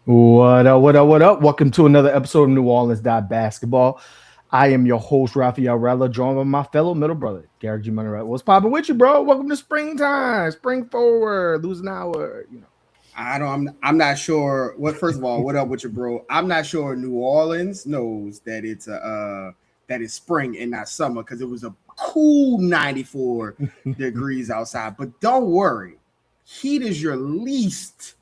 What up, what up, what up? Welcome to another episode of New Orleans.Basketball. I am your host, Raphael, Rattler, joined by my fellow middle brother, Garrick G. Money. What's popping with you, bro? Welcome to springtime. Spring forward, lose an hour. I'm not sure what. First of all, what up with you, bro? I'm not sure New Orleans knows that that it's spring and not summer because it was a cool 94 degrees outside. But don't worry, heat is your least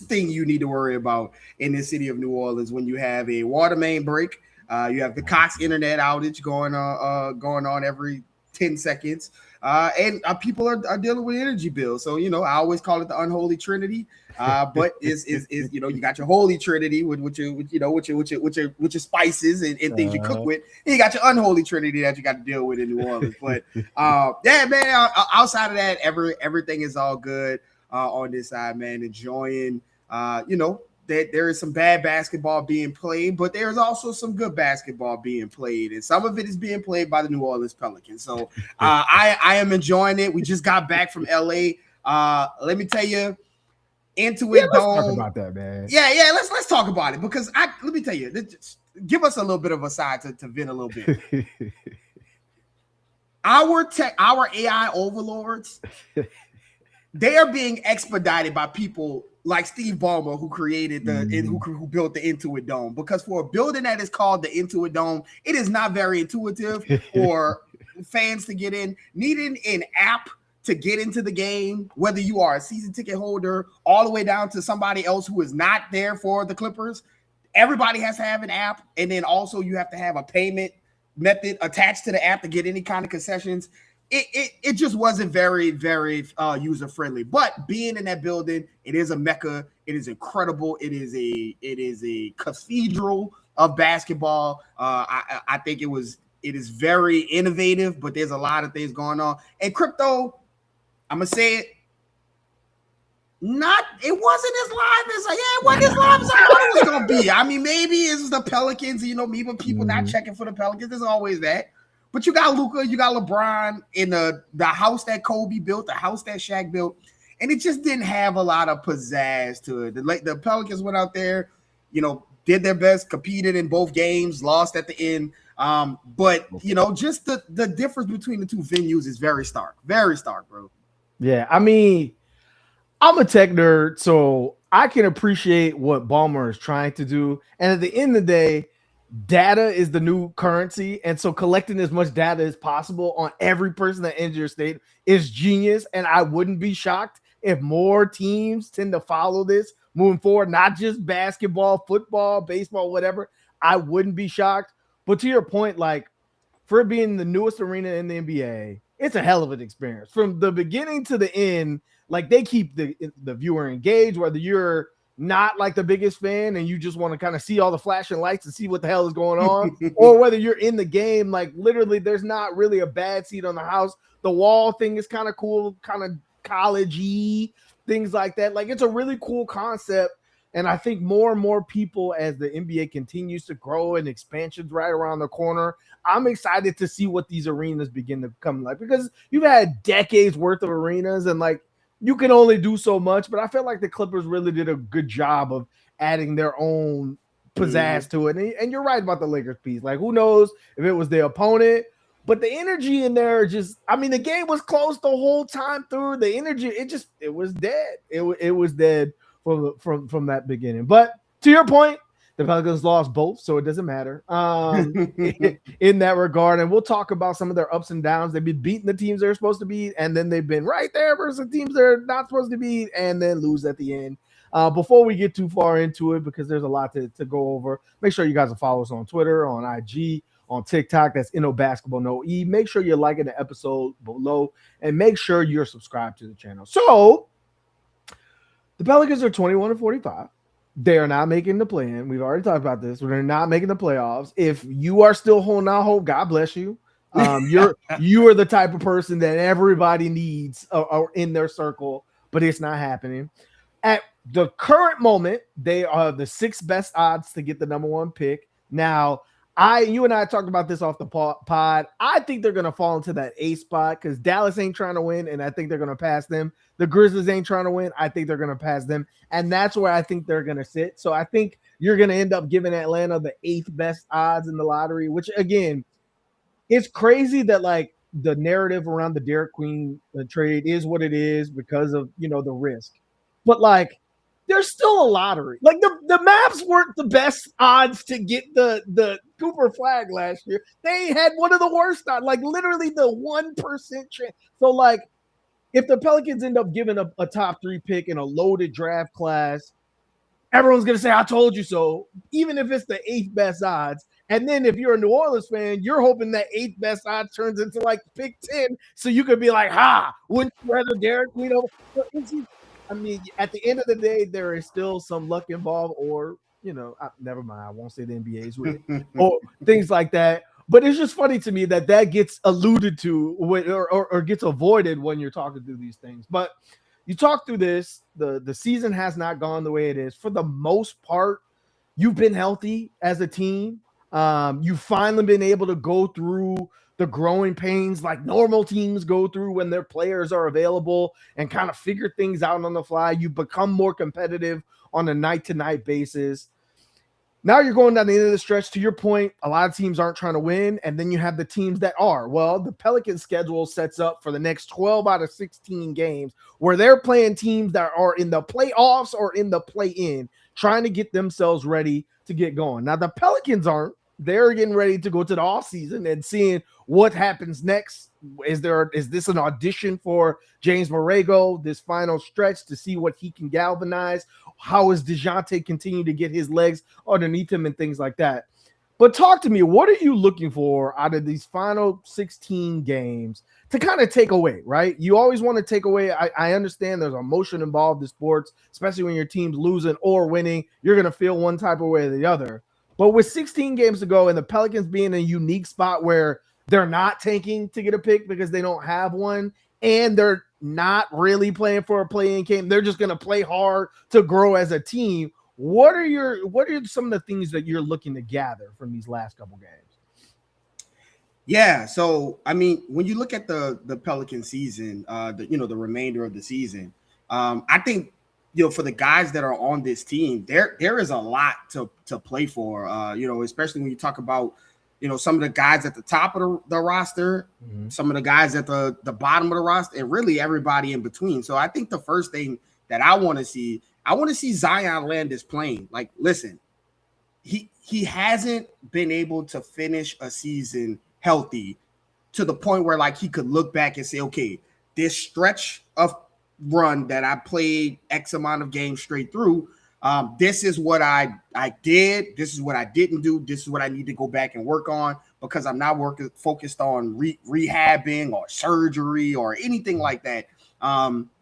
thing you need to worry about in the city of New Orleans when you have a water main break. You have the Cox internet outage going on every 10 seconds. And people are dealing with energy bills. So, I always call it the unholy trinity. But is you got your holy trinity with your spices and things you cook with. And you got your unholy trinity that you got to deal with in New Orleans. But yeah, man, outside of that, everything is all good on this side, man. Enjoying that there is some bad basketball being played, but there's also some good basketball being played, and some of it is being played by the New Orleans Pelicans. So I am enjoying it. We just got back from LA. Let me tell you, into it. Let's talk about that, man. Yeah. Let's talk about it because let me tell you, give us a little bit of a side to vent a little bit. Our AI overlords, they are being expedited by people like Steve Ballmer, who created who built the Intuit Dome. Because for a building that is called the Intuit Dome, it is not very intuitive for fans to get in. Needing an app to get into the game, whether you are a season ticket holder, all the way down to somebody else who is not there for the Clippers, everybody has to have an app, and then also you have to have a payment method attached to the app to get any kind of concessions. It just wasn't very, very user friendly. But being in that building, it is a mecca. It is incredible. It is a cathedral of basketball. I think it is very innovative, but there's a lot of things going on. And crypto, I'm gonna say it. It wasn't as live as it wasn't as live as I thought it was gonna be. I mean, maybe it's the Pelicans, maybe people not checking for the Pelicans. There's always that. But you got Luka, you got LeBron in the house that Kobe built, the house that Shaq built, and it just didn't have a lot of pizzazz to it. The Pelicans went out there, did their best, competed in both games, lost at the end. But just the difference between the two venues is very stark, bro. Yeah, I mean, I'm a tech nerd, so I can appreciate what Ballmer is trying to do. And at the end of the day, data is the new currency, and so collecting as much data as possible on every person that enters your state is genius. And I wouldn't be shocked if more teams tend to follow this moving forward, not just basketball, football, baseball, whatever. I wouldn't be shocked. But to your point, like, for it being the newest arena in the NBA, it's a hell of an experience from the beginning to the end. Like, they keep the viewer engaged, whether you're not like the biggest fan and you just want to kind of see all the flashing lights and see what the hell is going on, or whether you're in the game. Like, literally, there's not really a bad seat on the house. The wall thing is kind of cool, kind of college-y, things like that. Like, it's a really cool concept. And I think more and more people, as the NBA continues to grow and expansion's right around the corner, I'm excited to see what these arenas begin to come like, because you've had decades worth of arenas and like, you can only do so much, but I feel like the Clippers really did a good job of adding their own pizzazz to it. And you're right about the Lakers piece. Like, who knows if it was the opponent, but the energy in there the game was close the whole time through. The energy, it was dead. It was dead from that beginning. But to your point, the Pelicans lost both, so it doesn't matter in that regard. And we'll talk about some of their ups and downs. They've been beating the teams they're supposed to beat, and then they've been right there versus teams they're not supposed to beat, and then lose at the end. Before we get too far into it, because there's a lot to go over, make sure you guys will follow us on Twitter, on IG, on TikTok. That's Basketball No E. Make sure you're liking the episode below, and make sure you're subscribed to the channel. So, the Pelicans are 21-45. They are not making the play-in. We've already talked about this. They're not making the playoffs. If you are still holding out hope, God bless you. You are the type of person that everybody needs in their circle, but it's not happening. At the current moment, they are the sixth best odds to get the number one pick. Now, You and I talked about this off the pod. I think they're going to fall into that A spot because Dallas ain't trying to win, and I think they're going to pass them. The Grizzlies ain't trying to win. I think they're going to pass them, and that's where I think they're going to sit. So I think you're going to end up giving Atlanta the 8th best odds in the lottery, which again, it's crazy that like the narrative around the Derek Queen trade is what it is because of the risk, but like there's still a lottery. Like the Maps weren't the best odds to get the Cooper Flag last year. They had one of the worst odds, like literally the 1% chance. So like if the Pelicans end up giving a top 3 pick in a loaded draft class, everyone's going to say, I told you so, even if it's the 8th best odds. And then if you're a New Orleans fan, you're hoping that 8th best odds turns into like pick 10. So you could be like, wouldn't you rather Derek Queen over? I mean, at the end of the day, there is still some luck involved or, never mind. I won't say the NBA's with or things like that. But it's just funny to me that gets alluded to or gets avoided when you're talking through these things. But you talk through this, the season has not gone the way it is. For the most part, you've been healthy as a team. You've finally been able to go through the growing pains like normal teams go through when their players are available and kind of figure things out on the fly. You become more competitive on a night-to-night basis. Now you're going down the end of the stretch. To your point, a lot of teams aren't trying to win, and then you have the teams that are. Well, the Pelicans schedule sets up for the next 12 out of 16 games where they're playing teams that are in the playoffs or in the play-in, trying to get themselves ready to get going. Now, the Pelicans aren't. They're getting ready to go to the offseason and seeing what happens next. Is this an audition for James Borrego, this final stretch to see what he can galvanize? How is DeJounte continue to get his legs underneath him and things like that? But talk to me, what are you looking for out of these final 16 games to kind of take away, right? You always want to take away. I understand there's emotion involved in sports, especially when your team's losing or winning. You're going to feel one type of way or the other. But with 16 games to go and the Pelicans being in a unique spot where they're not tanking to get a pick because they don't have one, and they're not really playing for a play-in game, they're just going to play hard to grow as a team. What are some of the things that you're looking to gather from these last couple games? Yeah, so I mean, when you look at the Pelican season, the remainder of the season, I think for the guys that are on this team, there is a lot to play for. Especially when you talk about some of the guys at the top of the roster, some of the guys at the bottom of the roster, and really everybody in between. So I think the first thing that I want to see Zion land this plane. Like, listen, he hasn't been able to finish a season healthy to the point where like he could look back and say, okay, this stretch of run that I played X amount of games straight through, this is what I did. This is what I didn't do. This is what I need to go back and work on because I'm not focused on rehabbing or surgery or anything like that.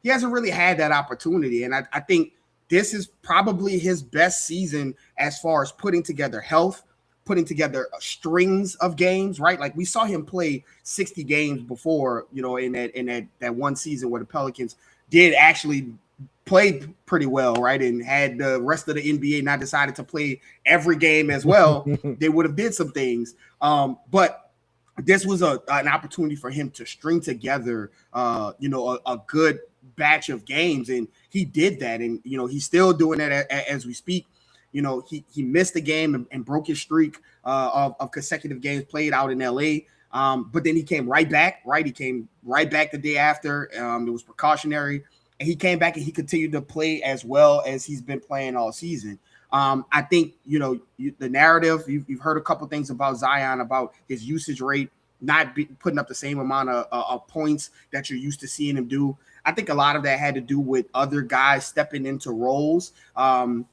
He hasn't really had that opportunity. And I think this is probably his best season as far as putting together health, putting together strings of games, right? Like we saw him play 60 games before, in that one season where the Pelicans did actually play pretty well, right? And had the rest of the NBA not decided to play every game as well, they would have did some things. But this was an opportunity for him to string together, a good batch of games. And he did that. And, he's still doing that as we speak. He missed a game and broke his streak of consecutive games played out in LA. But then he came right back, right? He came right back the day after. It was precautionary. And he came back and he continued to play as well as he's been playing all season. I think, the narrative, you've heard a couple things about Zion, about his usage rate, not putting up the same amount of points that you're used to seeing him do. I think a lot of that had to do with other guys stepping into roles. And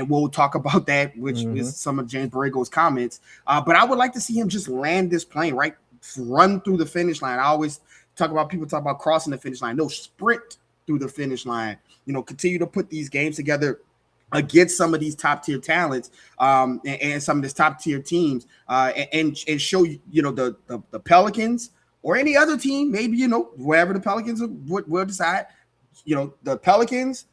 we'll talk about that, which is some of James Borrego's comments. But I would like to see him just land this plane, right? Run through the finish line. I always people talk about crossing the finish line. No, sprint through the finish line. Continue to put these games together against some of these top tier talents and some of these top tier teams and show the Pelicans or any other team, maybe wherever the Pelicans will decide, the Pelicans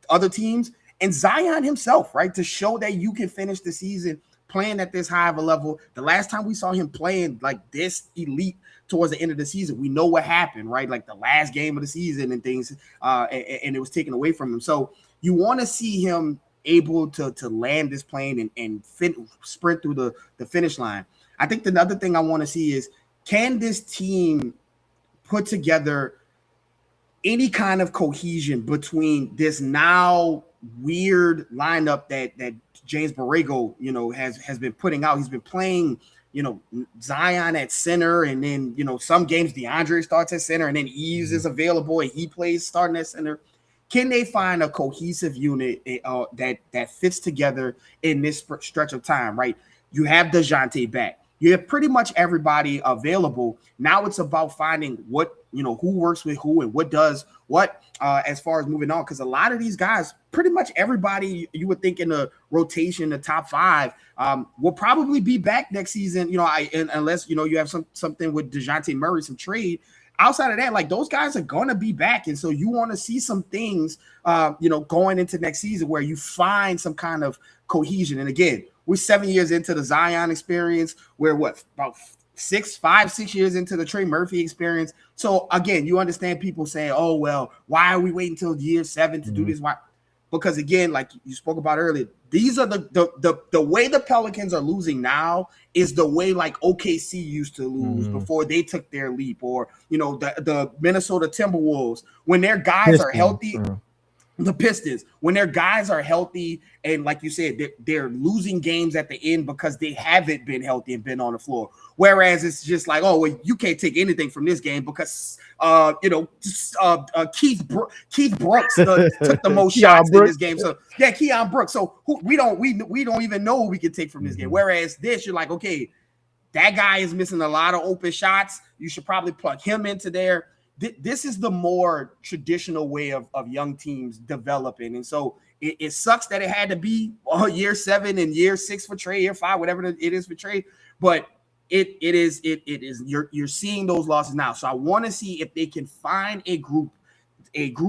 other teams and Zion himself, right, to show that you can finish the season playing at this high of a level. The last time we saw him playing like this elite towards the end of the season, we know what happened, right? Like the last game of the season and things, and it was taken away from him. So you want to see him able to land this plane and sprint through the finish line. I think the other thing I want to see is, can this team put together any kind of cohesion between this now weird lineup that James Borrego, has been putting out. He's been playing, Zion at center, and then, some games DeAndre starts at center, and then Eves is available and he plays starting at center. Can they find a cohesive unit that fits together in this stretch of time, right? You have DeJounte back. You have pretty much everybody available. Now it's about finding who works with who and what does what as far as moving on. Because a lot of these guys, pretty much everybody you would think in the rotation, the top five, will probably be back next season. Unless you have something with DeJounte Murray, some trade. Outside of that, like, those guys are going to be back. And so you want to see some things, going into next season where you find some kind of cohesion. And again, we're 7 years into the Zion experience. We're about 6 years into the Trey Murphy experience. So again, you understand people saying, oh, well, why are we waiting until year 7 to do this? Why? Because again, like you spoke about earlier, these are the way the Pelicans are losing now is the way like OKC used to lose before they took their leap, or the Minnesota Timberwolves when their guys are healthy. The Pistons, when their guys are healthy, and like you said, they're losing games at the end because they haven't been healthy and been on the floor. Whereas it's just like, oh, well, you can't take anything from this game because Keith Brooks took the most shots in this game. So yeah, Keon Brooks. So we don't even know what we can take from this game. Whereas this, you're like, okay, that guy is missing a lot of open shots. You should probably plug him into there. This is the more traditional way of young teams developing. And so it sucks that it had to be year 7 and year 6 for Trey, year 5, whatever it is for Trey. But it is you're seeing those losses now. So I want to see if they can find a group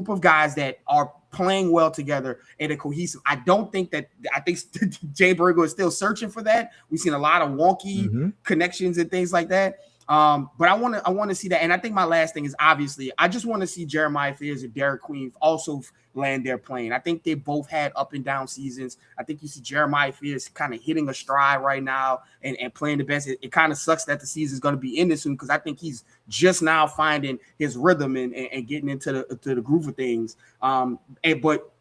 of guys that are playing well together and a cohesive. I think Jay Borrego is still searching for that. We've seen a lot of wonky connections and things like that. But I want to see that. And I think my last thing is, obviously, I just want to see Jeremiah Fears and Derek Queen also land their plane. I think they both had up and down seasons. I think you see Jeremiah Fears kind of hitting a stride right now and playing the best. It kind of sucks that the season is going to be ended soon, because I think he's just now finding his rhythm and getting into the groove of things. But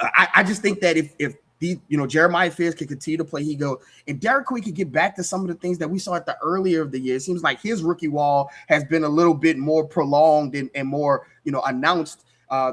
I just think that if Jeremiah Fears can continue to play, and Derek Queen can get back to some of the things that we saw at the earlier of the year. It seems like his rookie wall has been a little bit more prolonged and more, announced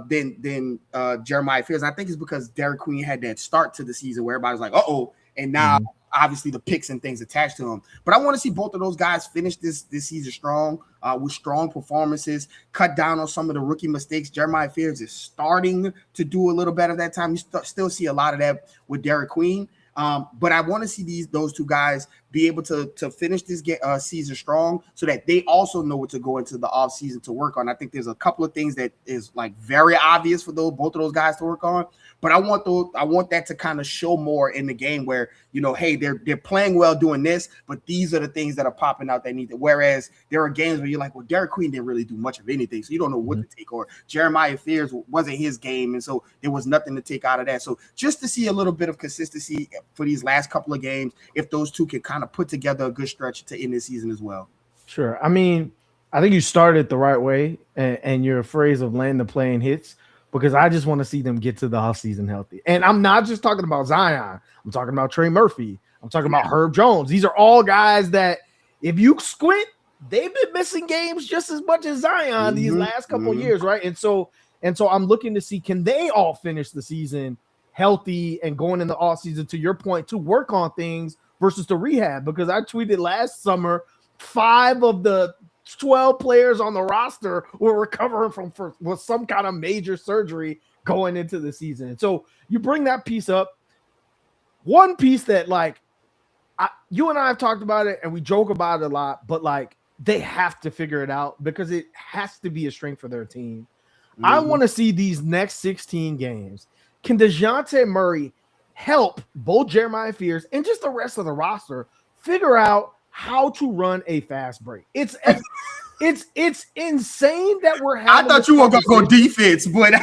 than Jeremiah Fears. And I think it's because Derek Queen had that start to the season where everybody was like, uh-oh, and now obviously the picks and things attached to him. But I want to see both of those guys finish this season strong, with strong performances, cut down on some of the rookie mistakes. Jeremiah Fears is starting to do a little better that time. You still see a lot of that with Derek Queen. But I want to see those two guys be able to finish this season strong, so that they also know what to go into the offseason to work on. I think there's a couple of things that is like very obvious for both of those guys to work on. But I want that to kind of show more in the game where, hey, they're playing well doing this, but these are the things that are popping out they need to. Whereas there are games where you're like, well, Derek Queen didn't really do much of anything, so you don't know what to take, or Jeremiah Fears wasn't his game, and so there was nothing to take out of that. So just to see a little bit of consistency for these last couple of games, if those two can kind of put together a good stretch to end this season as well. Sure. I mean, I think you started the right way, and your phrase of land the plane hits, because I just want to see them get to the offseason healthy. And I'm not just talking about Zion. I'm talking about Trey Murphy. I'm talking about Herb Jones. These are all guys that, if you squint, they've been missing games just as much as Zion these last couple of years, right? And so I'm looking to see, can they all finish the season healthy and going in the offseason, to your point, to work on things versus to rehab? Because I tweeted last summer, 5 of the 12 players on the roster were recovering with some kind of major surgery going into the season. And so you bring that piece up. One piece that, like, you and I have talked about it and we joke about it a lot, but like, they have to figure it out because it has to be a strength for their team. I want to see these next 16 games. Can DeJounte Murray help both Jeremiah Fears and just the rest of the roster figure out how to run a fast break. It's insane that we're I having thought this you were going to go conversation. defense, but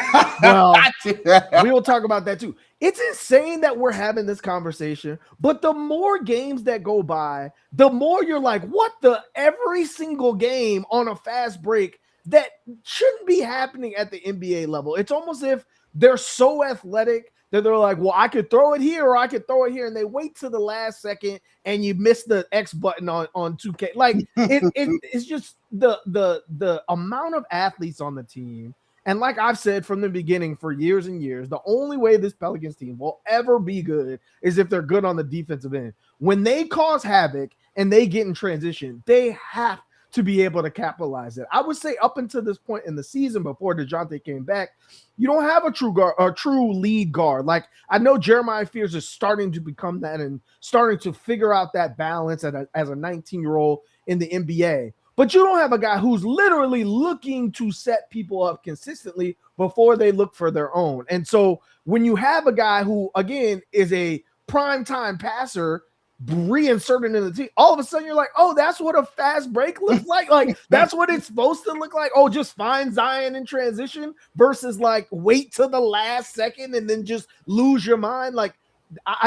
Well, we will talk about that too. It's insane that we're having this conversation, but the more games that go by, the more you're like, what the every single game on a fast break that shouldn't be happening at the NBA level. It's almost if they're so athletic that they're like, well, I could throw it here or I could throw it here, and they wait to the last second and you miss the X button on 2K. Like it's just the amount of athletes on the team. And like I've said from the beginning for years and years, the only way this Pelicans team will ever be good is if they're good on the defensive end. When they cause havoc and they get in transition, they have to be able to capitalize it. I would say up until this point in the season before DeJounte came back, you don't have a true guard, a true lead guard. Like I know Jeremiah Fears is starting to become that and starting to figure out that balance as a 19-year-old in the NBA. But you don't have a guy who's literally looking to set people up consistently before they look for their own. And so when you have a guy who, again, is a primetime passer reinserted in the team, all of a sudden you're like, oh, that's what a fast break looks like. Like that's what it's supposed to look like. Oh, just find Zion in transition versus like wait till the last second and then just lose your mind. Like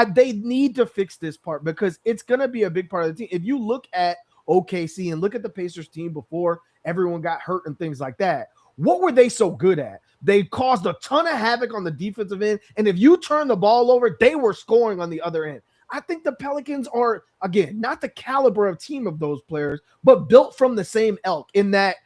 they need to fix this part because it's going to be a big part of the team. If you look at OKC and look at the Pacers team before everyone got hurt and things like that, what were they so good at? They caused a ton of havoc on the defensive end. And if you turn the ball over, they were scoring on the other end. I think the Pelicans are, again, not the caliber of team of those players, but built from the same ilk in that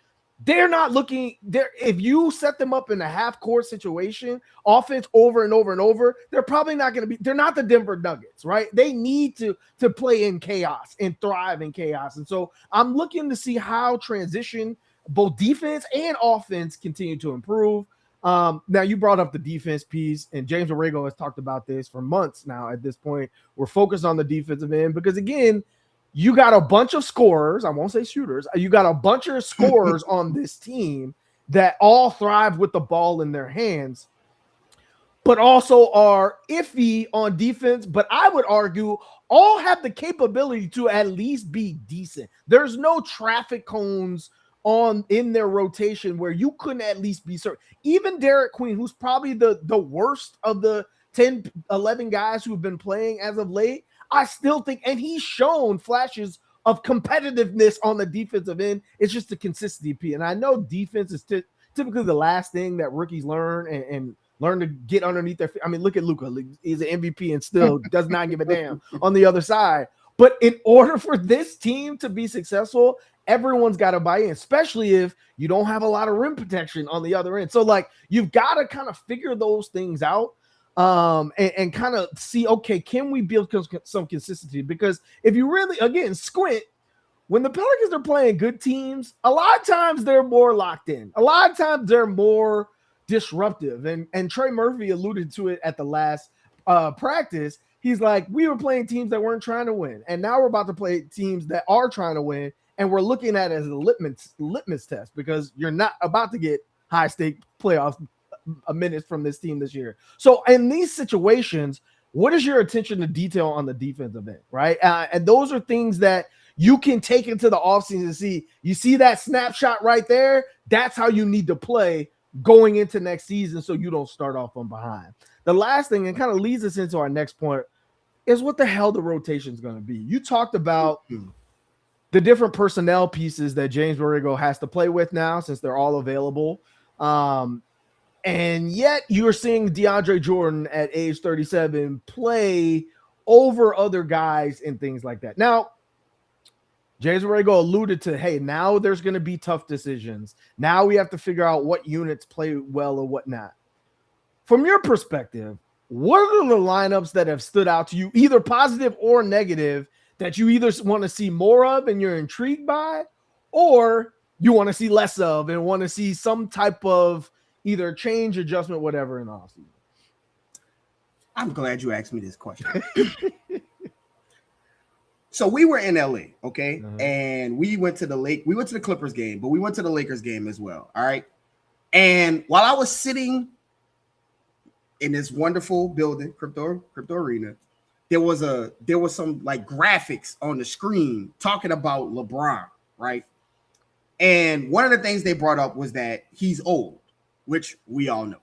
they're not looking there. If you set them up in a half-court situation, offense over and over and over, they're probably not going to be, they're not the Denver Nuggets, right? They need to play in chaos and thrive in chaos. And so I'm looking to see how transition, both defense and offense, continue to improve. Now you brought up the defense piece, and James Borrego has talked about this for months now. At this point, we're focused on the defensive end because, again, you got a bunch of scorers. I won't say shooters. You got a bunch of scorers on this team that all thrive with the ball in their hands, but also are iffy on defense. But I would argue all have the capability to at least be decent. There's no traffic cones in their rotation where you couldn't at least be certain. Even Derek Queen, who's probably the worst of the 10, 11 guys who've been playing as of late, I still think, and he's shown flashes of competitiveness on the defensive end. It's just the consistency. And I know defense is typically the last thing that rookies learn and learn to get underneath their feet. I mean, look at Luka. He's an MVP and still does not give a damn on the other side. But in order for this team to be successful, everyone's got to buy in, especially if you don't have a lot of rim protection on the other end. So, like, you've got to kind of figure those things out and kind of see, okay, can we build some consistency? Because if you really, again, squint, when the Pelicans are playing good teams, a lot of times they're more locked in. A lot of times they're more disruptive. And Trey Murphy alluded to it at the last practice. He's like, we were playing teams that weren't trying to win. And now we're about to play teams that are trying to win. And we're looking at it as a litmus test because you're not about to get high-stake playoffs a minute from this team this year. So in these situations, what is your attention to detail on the defensive end, right? And those are things that you can take into the offseason and see. You see that snapshot right there? That's how you need to play going into next season so you don't start off from behind. The last thing, and kind of leads us into our next point, is what the hell the rotation is going to be. You talked about the different personnel pieces that James Borrego has to play with now since they're all available. And yet you're seeing DeAndre Jordan at age 37 play over other guys and things like that. Now, James Borrego alluded to, hey, now there's going to be tough decisions. Now we have to figure out what units play well and what not. From your perspective, what are the lineups that have stood out to you, either positive or negative, that you either want to see more of and you're intrigued by, or you want to see less of and want to see some type of either change, adjustment, whatever in the offseason? I'm glad you asked me this question. So we were in LA, okay? And we went to the Clippers game, but we went to the Lakers game as well. All right. And while I was sitting in this wonderful building, crypto arena, there was some like graphics on the screen talking about LeBron, right? And one of the things they brought up was that he's old, which we all know.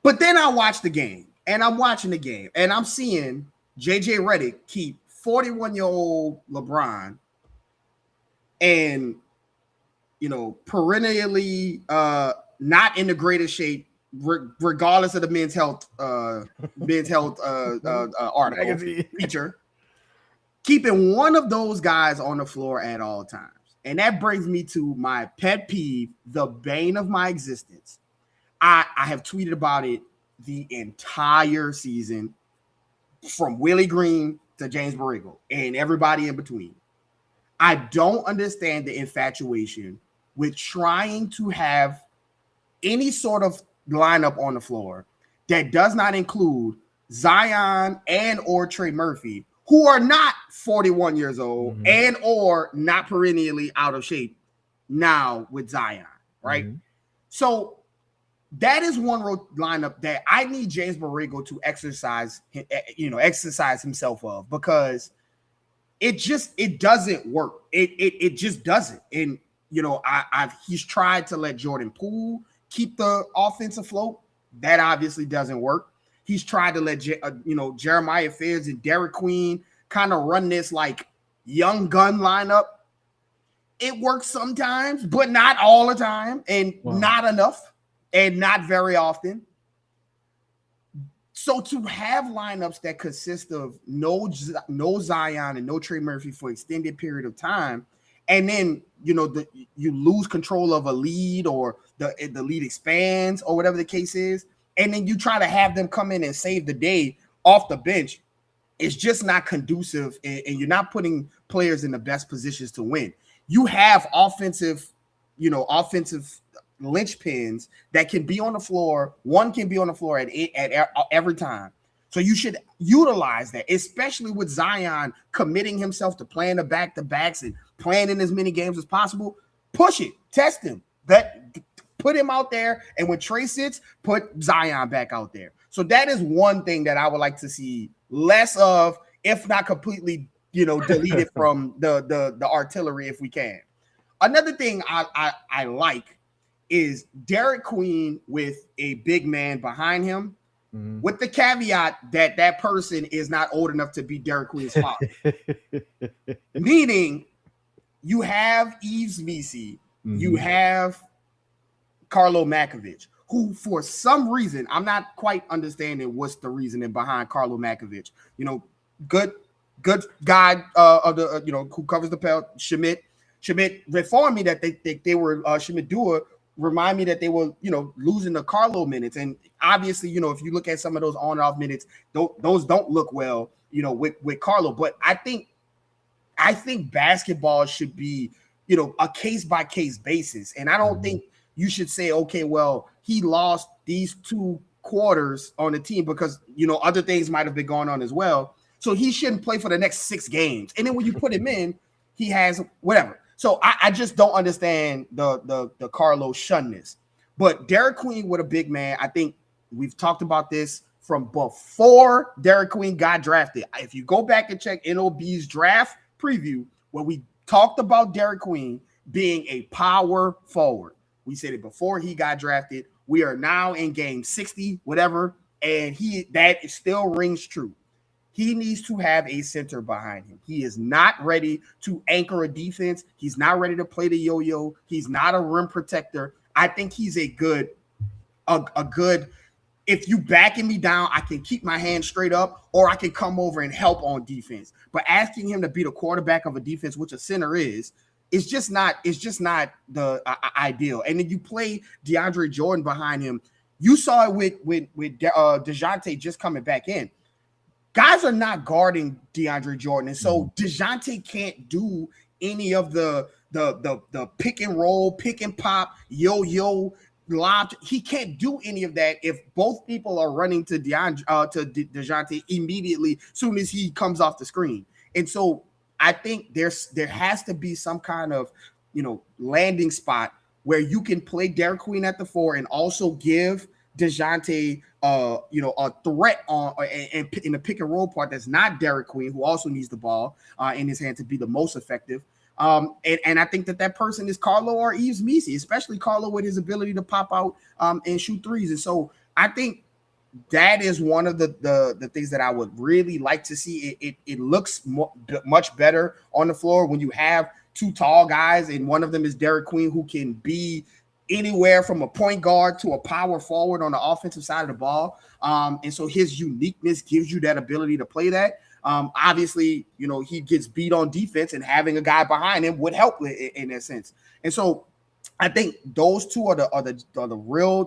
But then I watched the game, and I'm watching the game, and I'm seeing JJ Redick keep 41-year-old LeBron and, perennially not in the greatest shape, regardless of the men's health article feature, keeping one of those guys on the floor at all times. And that brings me to my pet peeve, the bane of my existence. I have tweeted about it the entire season, from Willie Green to James Borrego and everybody in between. I don't understand the infatuation with trying to have any sort of lineup on the floor that does not include Zion and or Trey Murphy, who are not 41 years old and or not perennially out of shape now with Zion, right? So that is one lineup that I need James Borrego to exercise himself of, because it doesn't work. It just doesn't. And he's tried to let Jordan Poole keep the offense afloat. That obviously doesn't work. He's tried to let Jeremiah Fairs and Derek Queen kind of run this like young gun lineup. It works sometimes, but not all the time, and not enough, and not very often. So to have lineups that consist of no Zion and no Trey Murphy for extended period of time, and then you lose control of a lead, or the lead expands, or whatever the case is, and then you try to have them come in and save the day off the bench, it's just not conducive, and you're not putting players in the best positions to win. You have offensive linchpins that can be on the floor. One can be on the floor at every time. So you should utilize that, especially with Zion committing himself to playing the back-to-backs and playing in as many games as possible. Push it, test him, put him out there, and when Trey sits, put Zion back out there. So that is one thing that I would like to see less of, if not completely, deleted from the artillery if we can. Another thing I like is Derek Queen with a big man behind him, with the caveat that person is not old enough to be Derek Queen's father. Meaning, you have Yves Missi, you have Carlo Makovich, who for some reason, I'm not quite understanding what's the reasoning behind Carlo Makovich. Good guy of the who covers the Pel. Schmidt informed me that they were Schmidt Dua remind me that they were losing the Carlo minutes, and obviously if you look at some of those on and off minutes, those don't look well with Carlo. But I think basketball should be a case by case basis, and I don't think you should say, okay, well, he lost these 2 quarters on the team because other things might have been going on as well, so he shouldn't play for the next 6 games. And then when you put him in, he has whatever. So I just don't understand the Carlo shunness. But Derek Queen with a big man, I think we've talked about this from before Derek Queen got drafted. If you go back and check NOB's draft preview, where we talked about Derek Queen being a power forward, we said it before he got drafted. We are now in game 60, whatever, and that still rings true. He needs to have a center behind him. He is not ready to anchor a defense. He's not ready to play the yo-yo. He's not a rim protector. I think he's a good, if you backing me down, I can keep my hand straight up, or I can come over and help on defense. But asking him to be the quarterback of a defense, which a center is just not the ideal. And then you play DeAndre Jordan behind him. You saw it with DeJounte just coming back in. Guys are not guarding DeAndre Jordan, and so DeJounte can't do any of the pick and roll, pick and pop, yo-yo, lob. He can't do any of that if both people are running to DeJounte immediately as soon as he comes off the screen. And so I think there has to be some kind of landing spot where you can play Derek Queen at the 4 and also give DeJounte, a threat on and in the pick and roll part that's not Derek Queen, who also needs the ball in his hand to be the most effective. And I think that person is Carlo or Yves Missi, especially Carlo with his ability to pop out and shoot threes. And so I think that is one of the things that I would really like to see. It looks much better on the floor when you have two tall guys, and one of them is Derek Queen, who can be anywhere from a point guard to a power forward on the offensive side of the ball. And so his uniqueness gives you that ability to play that. Obviously, he gets beat on defense, and having a guy behind him would help in that sense. And so I think those two are the real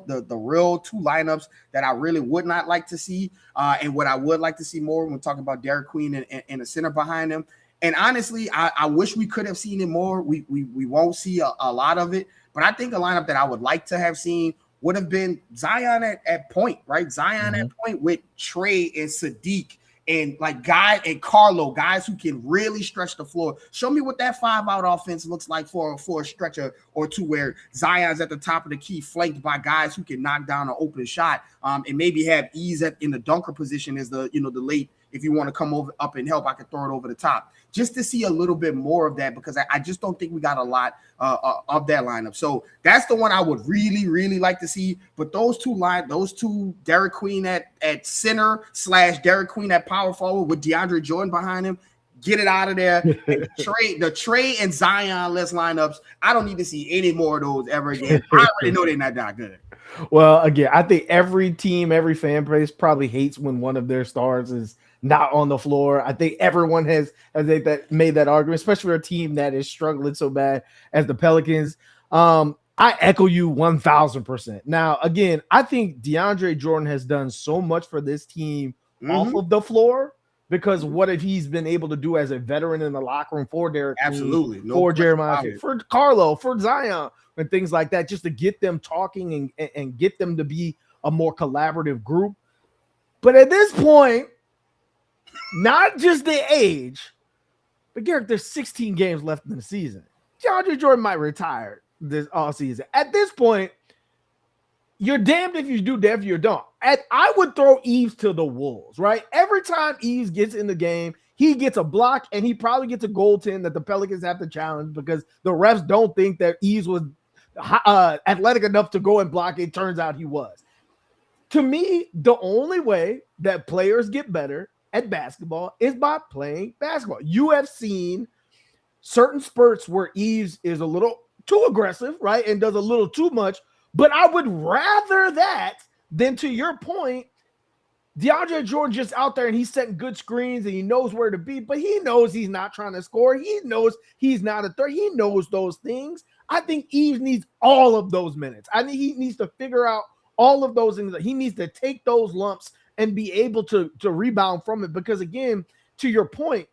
two lineups that I really would not like to see, and what I would like to see more when talking about Derek Queen and a center behind him. And honestly, I wish we could have seen it more. We won't see a lot of it, but I think a lineup that I would like to have seen would have been Zion at point, right? Zion at point with Trey and Sadiq and Guy and Carlo, guys who can really stretch the floor. Show me what that 5-out offense looks like for a stretcher or two, where Zion's at the top of the key, flanked by guys who can knock down an open shot, and maybe have ease in the dunker position as the late. If you want to come up and help, I can throw it over the top, just to see a little bit more of that, because I just don't think we got a lot of that lineup. So that's the one I would really, really like to see. But those two Derek Queen at center / Derek Queen at power forward with DeAndre Jordan behind him, get it out of there. The Trey and Zion-less lineups, I don't need to see any more of those ever again. I already know they're not that good. Well, again, I think every team, every fan base probably hates when one of their stars is not on the floor. I think everyone has made that argument, especially for a team that is struggling so bad as the Pelicans. I echo you 1,000%. Now, again, I think DeAndre Jordan has done so much for this team off of the floor, because what if he's been able to do as a veteran in the locker room for Derek, absolutely, for Jeremiah, for Carlo, for Zion, and things like that, just to get them talking and get them to be a more collaborative group. But at this point, not just the age, but Garrick, there's 16 games left in the season. DeAndre Jordan might retire this offseason. At this point, you're damned if you do, damned if you don't. I would throw Yves to the wolves, right? Every time Yves gets in the game, he gets a block, and he probably gets a goaltend that the Pelicans have to challenge, because the refs don't think that Yves was athletic enough to go and block. It turns out he was. To me, the only way that players get better at basketball is by playing basketball. You have seen certain spurts where Yves is a little too aggressive, right, and does a little too much, but I would rather that than, to your point, DeAndre Jordan just out there and he's setting good screens and he knows where to be, but he knows he's not trying to score. He knows he's not a threat. He knows those things. I think Yves needs all of those minutes. I think he needs to figure out all of those things. He needs to take those lumps and be able to rebound from it, because, again, to your point,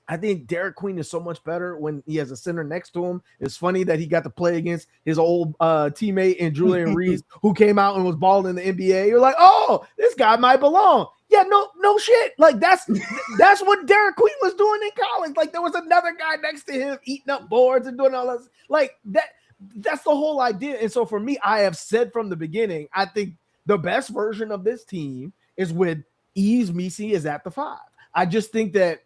I think Derek Queen is so much better when he has a center next to him. It's funny that he got to play against his old teammate in Julian Reeves, who came out and was balling in the NBA. You're like, oh, this guy might belong. Yeah, no shit. That's what Derek Queen was doing in college. There was another guy next to him eating up boards and doing all this. That's the whole idea. And so for me, I have said from the beginning, I think the best version of this team is with Yves Missi is at the 5. I just think that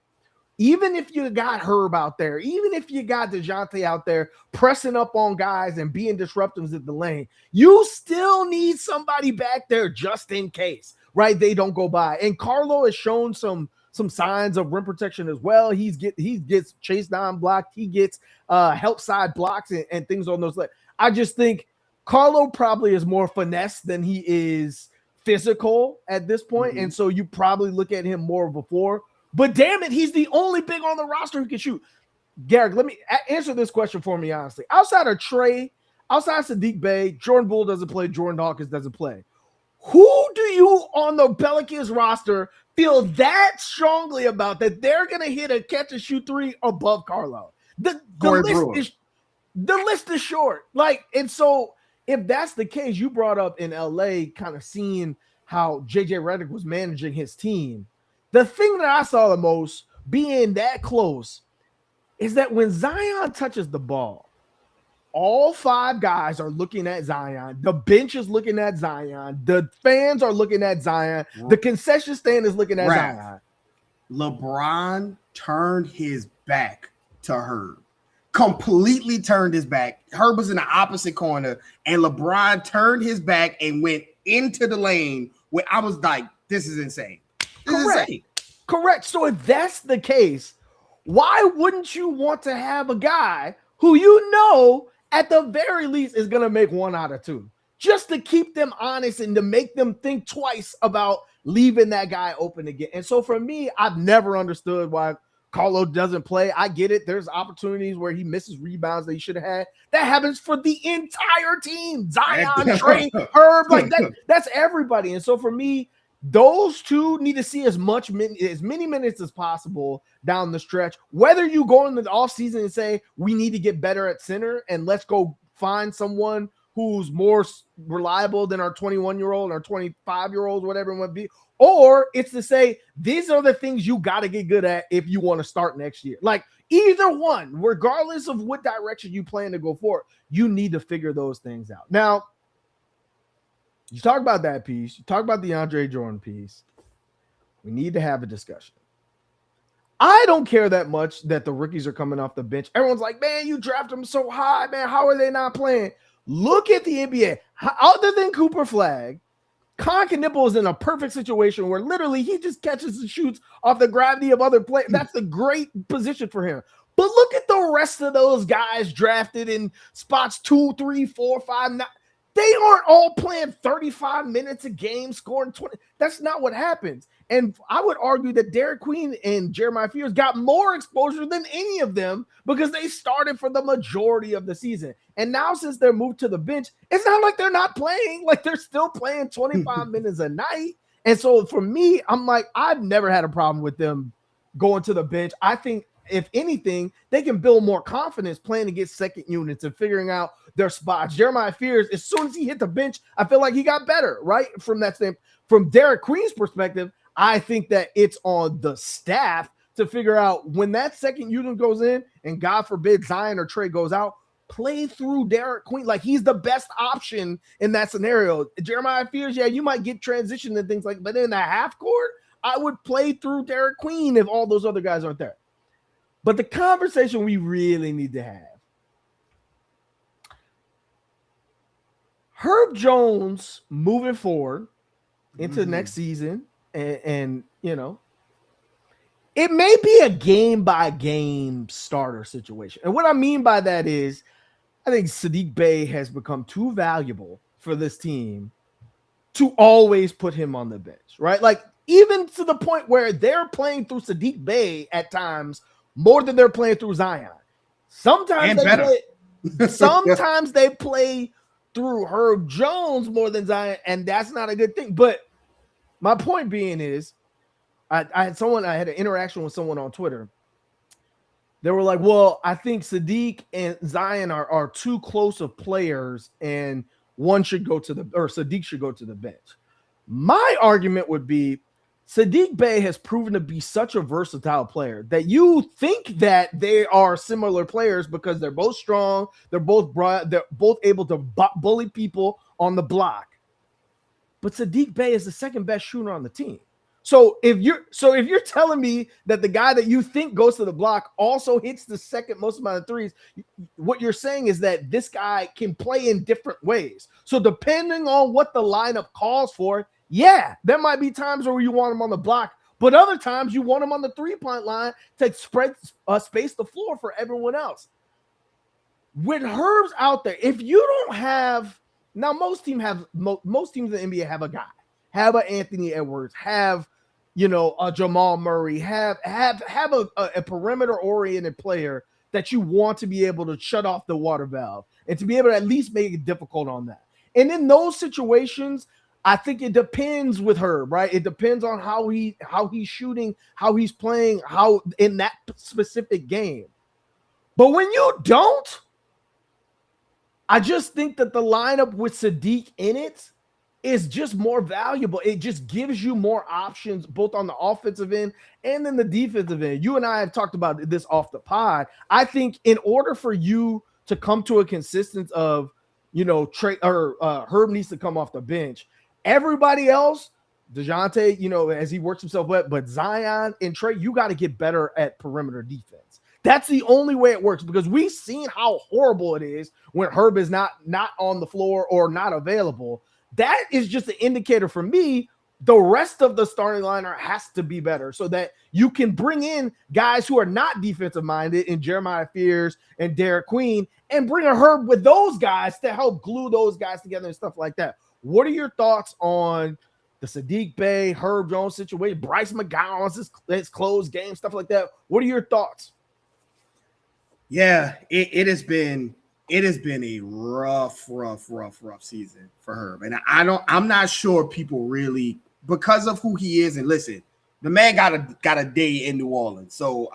even if you got Herb out there, even if you got DeJounte out there pressing up on guys and being disruptors at the lane, you still need somebody back there just in case, right? They don't go by. And Carlo has shown some signs of rim protection as well. He gets chased down blocked. He gets help side blocks and things on those. I just think Carlo probably is more finesse than he is physical at this point. And so you probably look at him more before. But damn it, he's the only big on the roster who can shoot. Garrick, let me answer this question for me honestly. Outside of Trey, outside Sadiq Bey, Jordan Poole doesn't play, Jordan Hawkins doesn't play. Who do you on the Pelicans roster feel that strongly about that they're going to hit a catch and shoot three above Carlo? The list is short. And so if that's the case, you brought up in LA kind of seeing how JJ Redick was managing his team. The thing that I saw the most being that close is that when Zion touches the ball, all 5 guys are looking at Zion. The bench is looking at Zion. The fans are looking at Zion. The concession stand is looking at Zion. LeBron turned his back to Herb. Completely turned his back. Herb was in the opposite corner, and LeBron turned his back and went into the lane where I was like, this is insane. Correct. So if that's the case, why wouldn't you want to have a guy who you know at the very least is going to make 1 out of 2, just to keep them honest and to make them think twice about leaving that guy open again? And so for me, I've never understood why Carlo doesn't play. I get it. There's opportunities where he misses rebounds that he should have had. That happens for the entire team. Zion, Trey, Herb, like that's everybody. And so for me, those 2 need to see as many minutes as possible down the stretch. Whether you go in the offseason and say, we need to get better at center and let's go find someone who's more reliable than our 21-year-old or 25-year-old, whatever it might be, or it's to say, these are the things you got to get good at if you want to start next year. Like either one, regardless of what direction you plan to go for, you need to figure those things out. Now, you talk about that piece. You talk about the Andre Jordan piece. We need to have a discussion. I don't care that much that the rookies are coming off the bench. Everyone's like, man, you draft them so high, man. How are they not playing? Look at the NBA. Other than Cooper Flag, Nipple is in a perfect situation where literally he just catches and shoots off the gravity of other players. That's a great position for him. But look at the rest of those guys drafted in spots 2, 3, 4, 5, 9. They aren't all playing 35 minutes a game, scoring 20. That's not what happens. And I would argue that Derek Queen and Jeremiah Fears got more exposure than any of them because they started for the majority of the season. And now since they're moved to the bench, it's not like they're not playing. Like they're still playing 25 minutes a night. And so for me, I'm like, I've never had a problem with them going to the bench. I think if anything, they can build more confidence playing against second units and figuring out their spots. Jeremiah Fears, as soon as he hit the bench, I feel like he got better, right? From that standpoint. From Derek Queen's perspective, I think that it's on the staff to figure out when that second unit goes in and God forbid Zion or Trey goes out, play through Derek Queen. Like he's the best option in that scenario. Jeremiah Fears, yeah, you might get transition and things like, but in the half court, I would play through Derek Queen if all those other guys aren't there. But the conversation we really need to have, Herb Jones moving forward into next season, and you know, it may be a game-by-game starter situation. And what I mean by that is, I think Saddiq Bey has become too valuable for this team to always put him on the bench, right? Like, even to the point where they're playing through Saddiq Bey at times more than they're playing through Zion. Sometimes they play through Herb Jones more than Zion, and that's not a good thing. But my point being is, I had an interaction with someone on Twitter. They were like, well, I think Saddiq and Zion are too close of players, and Saddiq should go to the bench. My argument would be, Saddiq Bey has proven to be such a versatile player that you think that they are similar players because they're both strong, they're both able to bully people on the block. But Saddiq Bey is the second best shooter on the team. So if you're telling me that the guy that you think goes to the block also hits the second most amount of threes, what you're saying is that this guy can play in different ways. So depending on what the lineup calls for, yeah, there might be times where you want him on the block, but other times you want him on the three-point line to space the floor for everyone else. With Herb's out there, if you don't have – now most teams in the NBA have a guy. Have an Anthony Edwards, have, a Jamal Murray, have a perimeter-oriented player that you want to be able to shut off the water valve and to be able to at least make it difficult on that. And in those situations – I think it depends with Herb, right? It depends on how he's shooting, how he's playing, how in that specific game. But when you don't, I just think that the lineup with Saddiq in it is just more valuable. It just gives you more options, both on the offensive end and in the defensive end. You and I have talked about this off the pod. I think in order for you to come to a consistency of, Trey or Herb needs to come off the bench. Everybody else, DeJounte, as he works himself up, but Zion and Trey, you got to get better at perimeter defense. That's the only way it works, because we've seen how horrible it is when Herb is not on the floor or not available. That is just an indicator for me. The rest of the starting lineup has to be better so that you can bring in guys who are not defensive minded in Jeremiah Fears and Derek Queen, and bring a Herb with those guys to help glue those guys together and stuff like that. What are your thoughts on the Saddiq Bey, Herb Jones situation, Bryce McGowan's his closed game, stuff like that? What are your thoughts? Yeah, it has been a rough season for Herb. And I'm not sure people really, because of who he is, and listen, the man got a day in New Orleans. So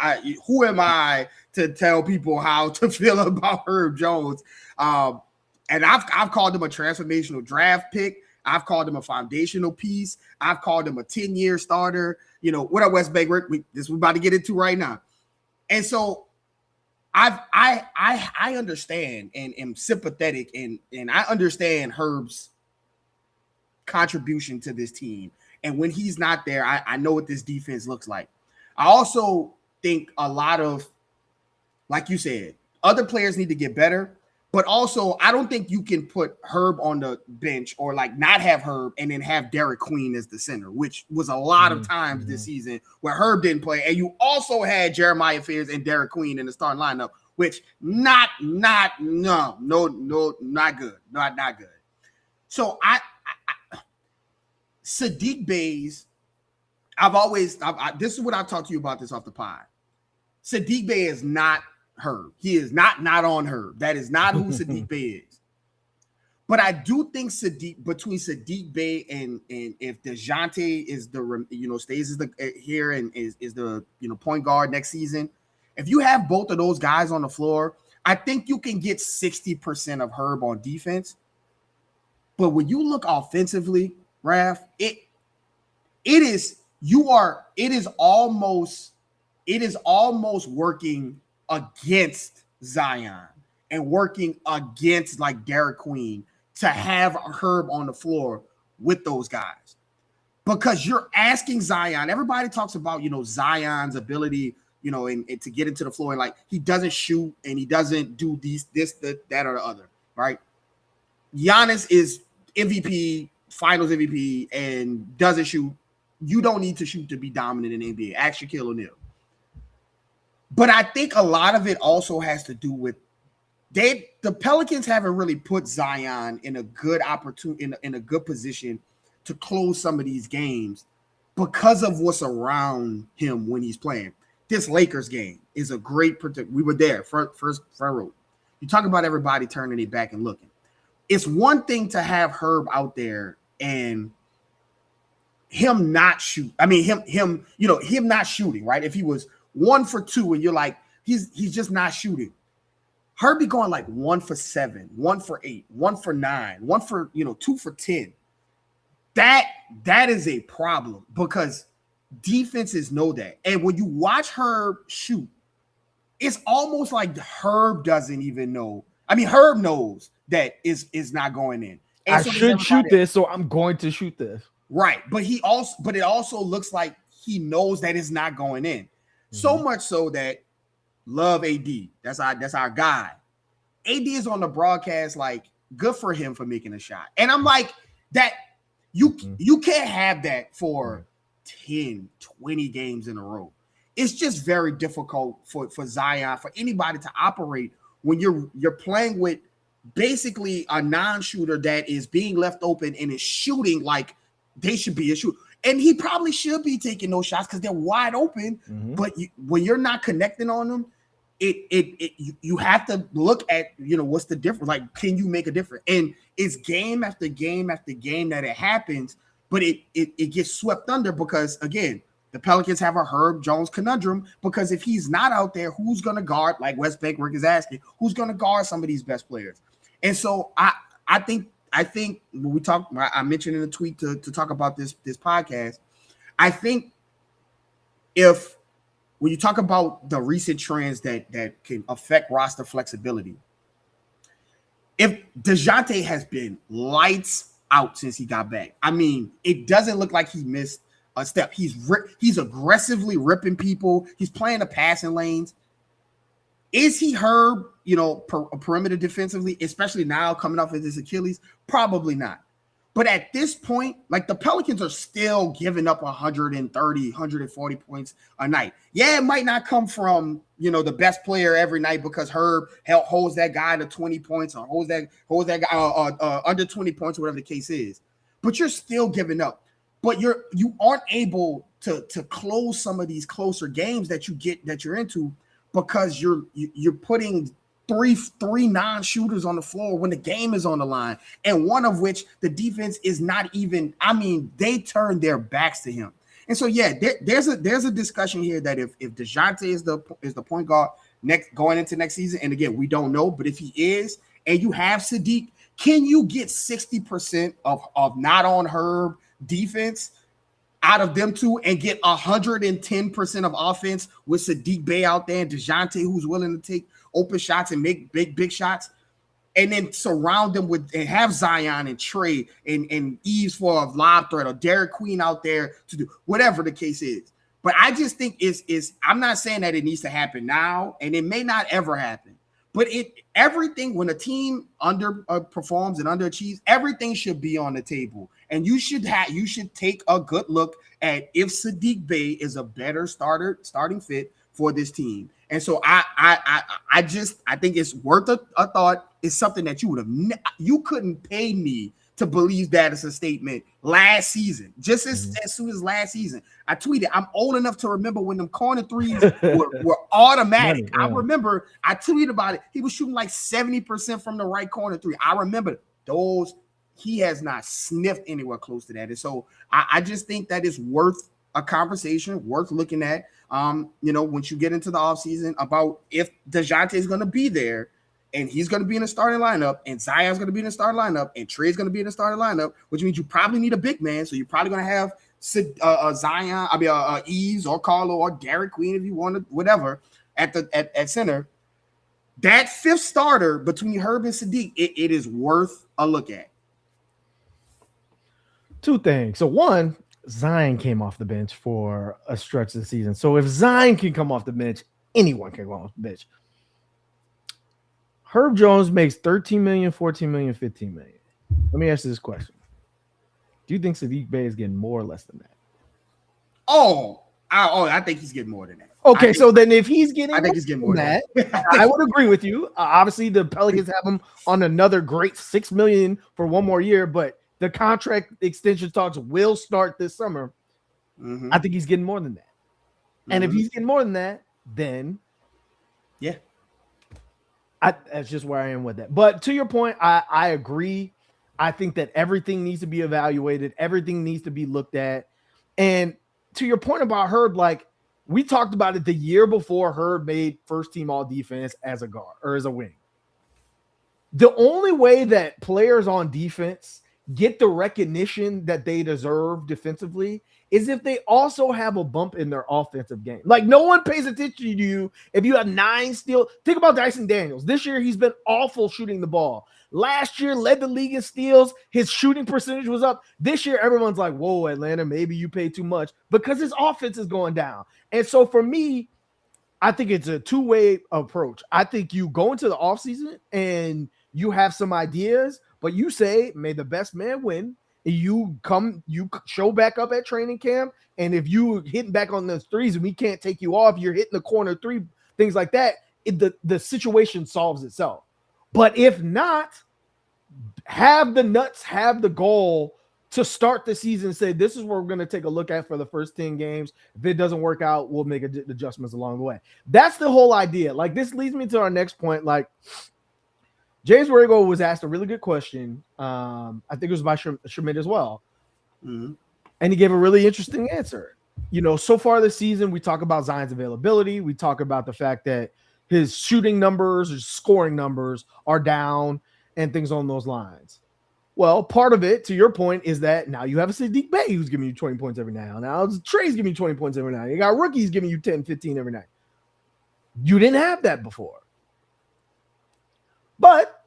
who am I to tell people how to feel about Herb Jones? And I've called him a transformational draft pick. I've called him a foundational piece. I've called him a 10-year starter. What up, West Bay? This we're about to get into right now. And so I understand and am sympathetic and I understand Herb's contribution to this team. And when he's not there, I know what this defense looks like. I also think a lot of, like you said, other players need to get better. But also, I don't think you can put Herb on the bench or like not have Herb and then have Derek Queen as the center, which was a lot of times this season where Herb didn't play. And you also had Jeremiah Fears and Derek Queen in the starting lineup, which not good. Not good. So Saddiq Bey's, this is what I've talked to you about this off the pod. Saddiq Bey is not Herb. He is not on Herb. That is not who Saddiq Bey is. But I do think between Saddiq Bey and if DeJounte is stays as here and is the point guard next season, if you have both of those guys on the floor, I think you can get 60% of Herb on defense. But when you look offensively, Raph, it is almost working against Zion and working against like Derek Queen to have Herb on the floor with those guys, because you're asking Zion. Everybody talks about Zion's ability and to get into the floor, and like he doesn't shoot and he doesn't do that or the other, right? Giannis is MVP, Finals MVP, and doesn't shoot. You don't need to shoot to be dominant in the NBA. Ask Shaquille O'Neal. But I think a lot of it also has to do with the Pelicans haven't really put Zion in a good opportunity, in a good position to close some of these games because of what's around him when he's playing. This Lakers game is a great predict. We were there, front row. You talk about everybody turning it back and looking. It's one thing to have Herb out there and him not shoot. I mean, him not shooting, right? If he was 1 for 2 and you're like, he's just not shooting. Herb be going like 1 for 7, 1 for 8, 1 for 9, 1 for 2 for 10. That is a problem because defenses know that. And when you watch Herb shoot, it's almost like Herb doesn't even know. I mean, Herb knows that is not going in. And I should shoot this, so I'm going to shoot this. Right. But it also looks like he knows that it's not going in. Mm-hmm. So much so that love AD. That's our guy. AD is on the broadcast like, good for him for making a shot. And I'm like, that you can't have that for 10, 20 games in a row. It's just very difficult for Zion, for anybody to operate when you're playing with basically a non-shooter that is being left open and is shooting like they should be a shooter. And he probably should be taking those shots because they're wide open. Mm-hmm. But when you're not connecting on them, you have to look at what's the difference. Like, can you make a difference? And it's game after game after game that it happens, but it gets swept under because again, the Pelicans have a Herb Jones conundrum because if he's not out there, who's going to guard? Like West Bank Rick is asking, who's going to guard some of these best players? And so I think when we talk, I mentioned in a tweet to talk about this podcast. I think when you talk about the recent trends that can affect roster flexibility, if DeJounte has been lights out since he got back. I mean, it doesn't look like he missed a step. He's aggressively ripping people. He's playing the passing lanes. Is he Herb, a perimeter defensively, especially now coming off of his Achilles? Probably not. But at this point, like the Pelicans are still giving up 130, 140 points a night. Yeah, it might not come from, the best player every night because Herb holds that guy to 20 points or holds that guy under 20 points, whatever the case is. But you're still giving up. But you aren't able to close some of these closer games that you're into because you're putting three non-shooters on the floor when the game is on the line, and one of which the defense is not even. I mean, they turn their backs to him, and so yeah, there's a discussion here that if DeJounte is the point guard going into next season, and again we don't know, but if he is, and you have Sadiq, can you get 60% of not on Herb defense out of them two and get 110% of offense with Sadiq Bey out there and DeJounte who's willing to take open shots and make big shots, and then surround them with and have Zion and Trey and Eves for a lob threat or Derek Queen out there to do whatever the case is. But I just think I'm not saying that it needs to happen now, and it may not ever happen. But everything when a team underperforms and underachieves, everything should be on the table, and you should take a good look at if Sadiq Bey is a better starting fit for this team. And so I think it's worth a thought. It's something that you couldn't pay me to believe that it's a statement last season. Just as soon as last season, I tweeted, I'm old enough to remember when them corner threes were automatic. I remember I tweeted about it. He was shooting like 70% from the right corner three. I remember those. He has not sniffed anywhere close to that. And so I just think that it's worth a conversation, worth looking at. Once you get into the offseason about if DeJounte is going to be there and he's going to be in the starting lineup and Zion's going to be in the starting lineup and Trey's going to be in the starting lineup, which means you probably need a big man. So you're probably going to have Zion, Eves or Carlo or Garrick Queen if you want to, whatever, at center. That fifth starter between Herb and Sadiq, it is worth a look at. Two things. So one, Zion came off the bench for a stretch of the season. So if Zion can come off the bench, anyone can come off the bench. Herb Jones makes $13 million, $14 million, $15 million. Let me ask you this question. Do you think Sadiq Bey is getting more or less than that? I think he's getting more than that. Okay, so then if he's getting more than that, I would agree with you. Obviously, the Pelicans have him on another great $6 million for one more year, but the contract extension talks will start this summer. Mm-hmm. I think he's getting more than that. Mm-hmm. And if he's getting more than that, then yeah. That's just where I am with that. But to your point, I agree. I think that everything needs to be evaluated. Everything needs to be looked at. And to your point about Herb, like we talked about it the year before Herb made first team all defense as a guard or as a wing. The only way that players on defense get the recognition that they deserve defensively is if they also have a bump in their offensive game. Like no one pays attention to you if you have 9 steals. Think about Dyson Daniels. This year he's been awful shooting the ball. Last year led the league in steals. His shooting percentage was up. This year everyone's like, whoa, Atlanta, maybe you pay too much because his offense is going down. And so for me, I think it's a two-way approach. I think you go into the offseason and you have some ideas, but you say, may the best man win. You show back up at training camp. And if you hitting back on those threes and we can't take you off, you're hitting the corner three, things like that. The situation solves itself. But if not, have the nuts, have the goal to start the season and say, this is what we're going to take a look at for the first 10 games. If it doesn't work out, we'll make adjustments along the way. That's the whole idea. Like this leads me to our next point. Like, James Borrego was asked a really good question. I think it was by Schmidt as well. Mm-hmm. And he gave a really interesting answer. So far this season, we talk about Zion's availability. We talk about the fact that his shooting numbers, his scoring numbers are down and things on those lines. Well, part of it, to your point, is that now you have a Sadiq Bey who's giving you 20 points every now. Now Trey's giving you 20 points every night. You got rookies giving you 10, 15 every night. You didn't have that before. But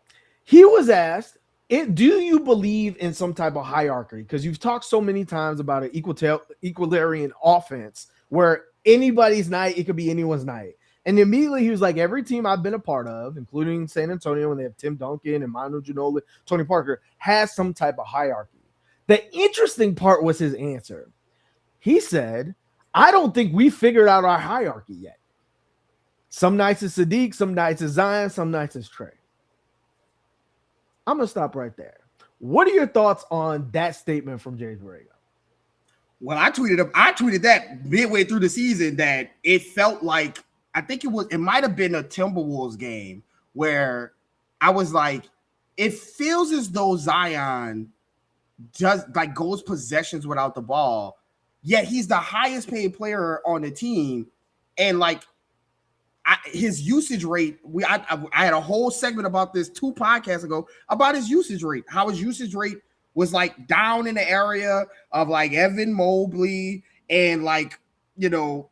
He was asked, do you believe in some type of hierarchy? Because you've talked so many times about an equalitarian offense where anybody's night, it could be anyone's night. And immediately he was like, every team I've been a part of, including San Antonio when they have Tim Duncan and Manu Ginobili, Tony Parker, has some type of hierarchy. The interesting part was his answer. He said, I don't think we figured out our hierarchy yet. Some nights it's Sadiq, some nights it's Zion, some nights it's Trey. I'm going to stop right there. What are your thoughts on that statement from James Borrego? Well, I tweeted that midway through the season that it felt like, I think it might have been a Timberwolves game where I was like, it feels as though Zion goes possessions without the ball, yet he's the highest paid player on the team. And like his usage rate, I had a whole segment about this 2 podcasts ago about his usage rate, how his usage rate was like down in the area of like Evan Mobley and like, you know,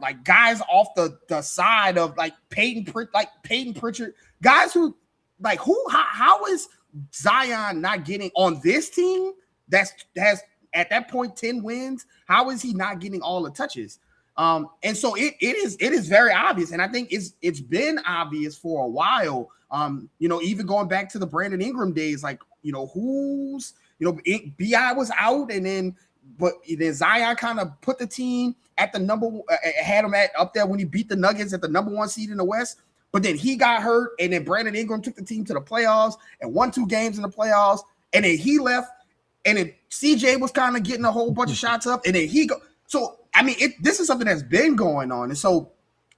like guys off the side of like Peyton Pritchard, guys who like how is Zion not getting on this team that has at that point 10 wins? How is he not getting all the touches? And so it is very obvious, and I think it's been obvious for a while. You know, even going back to the Brandon Ingram days, like, you know, BI was out, and then Zion kind of put the team at the had him up there when he beat the Nuggets at the number 1 seed in the West. But then he got hurt, and then Brandon Ingram took the team to the playoffs and won 2 games in the playoffs, and then he left, and then CJ was kind of getting a whole bunch of shots up, and then he go. So I mean, this is something that's been going on, and so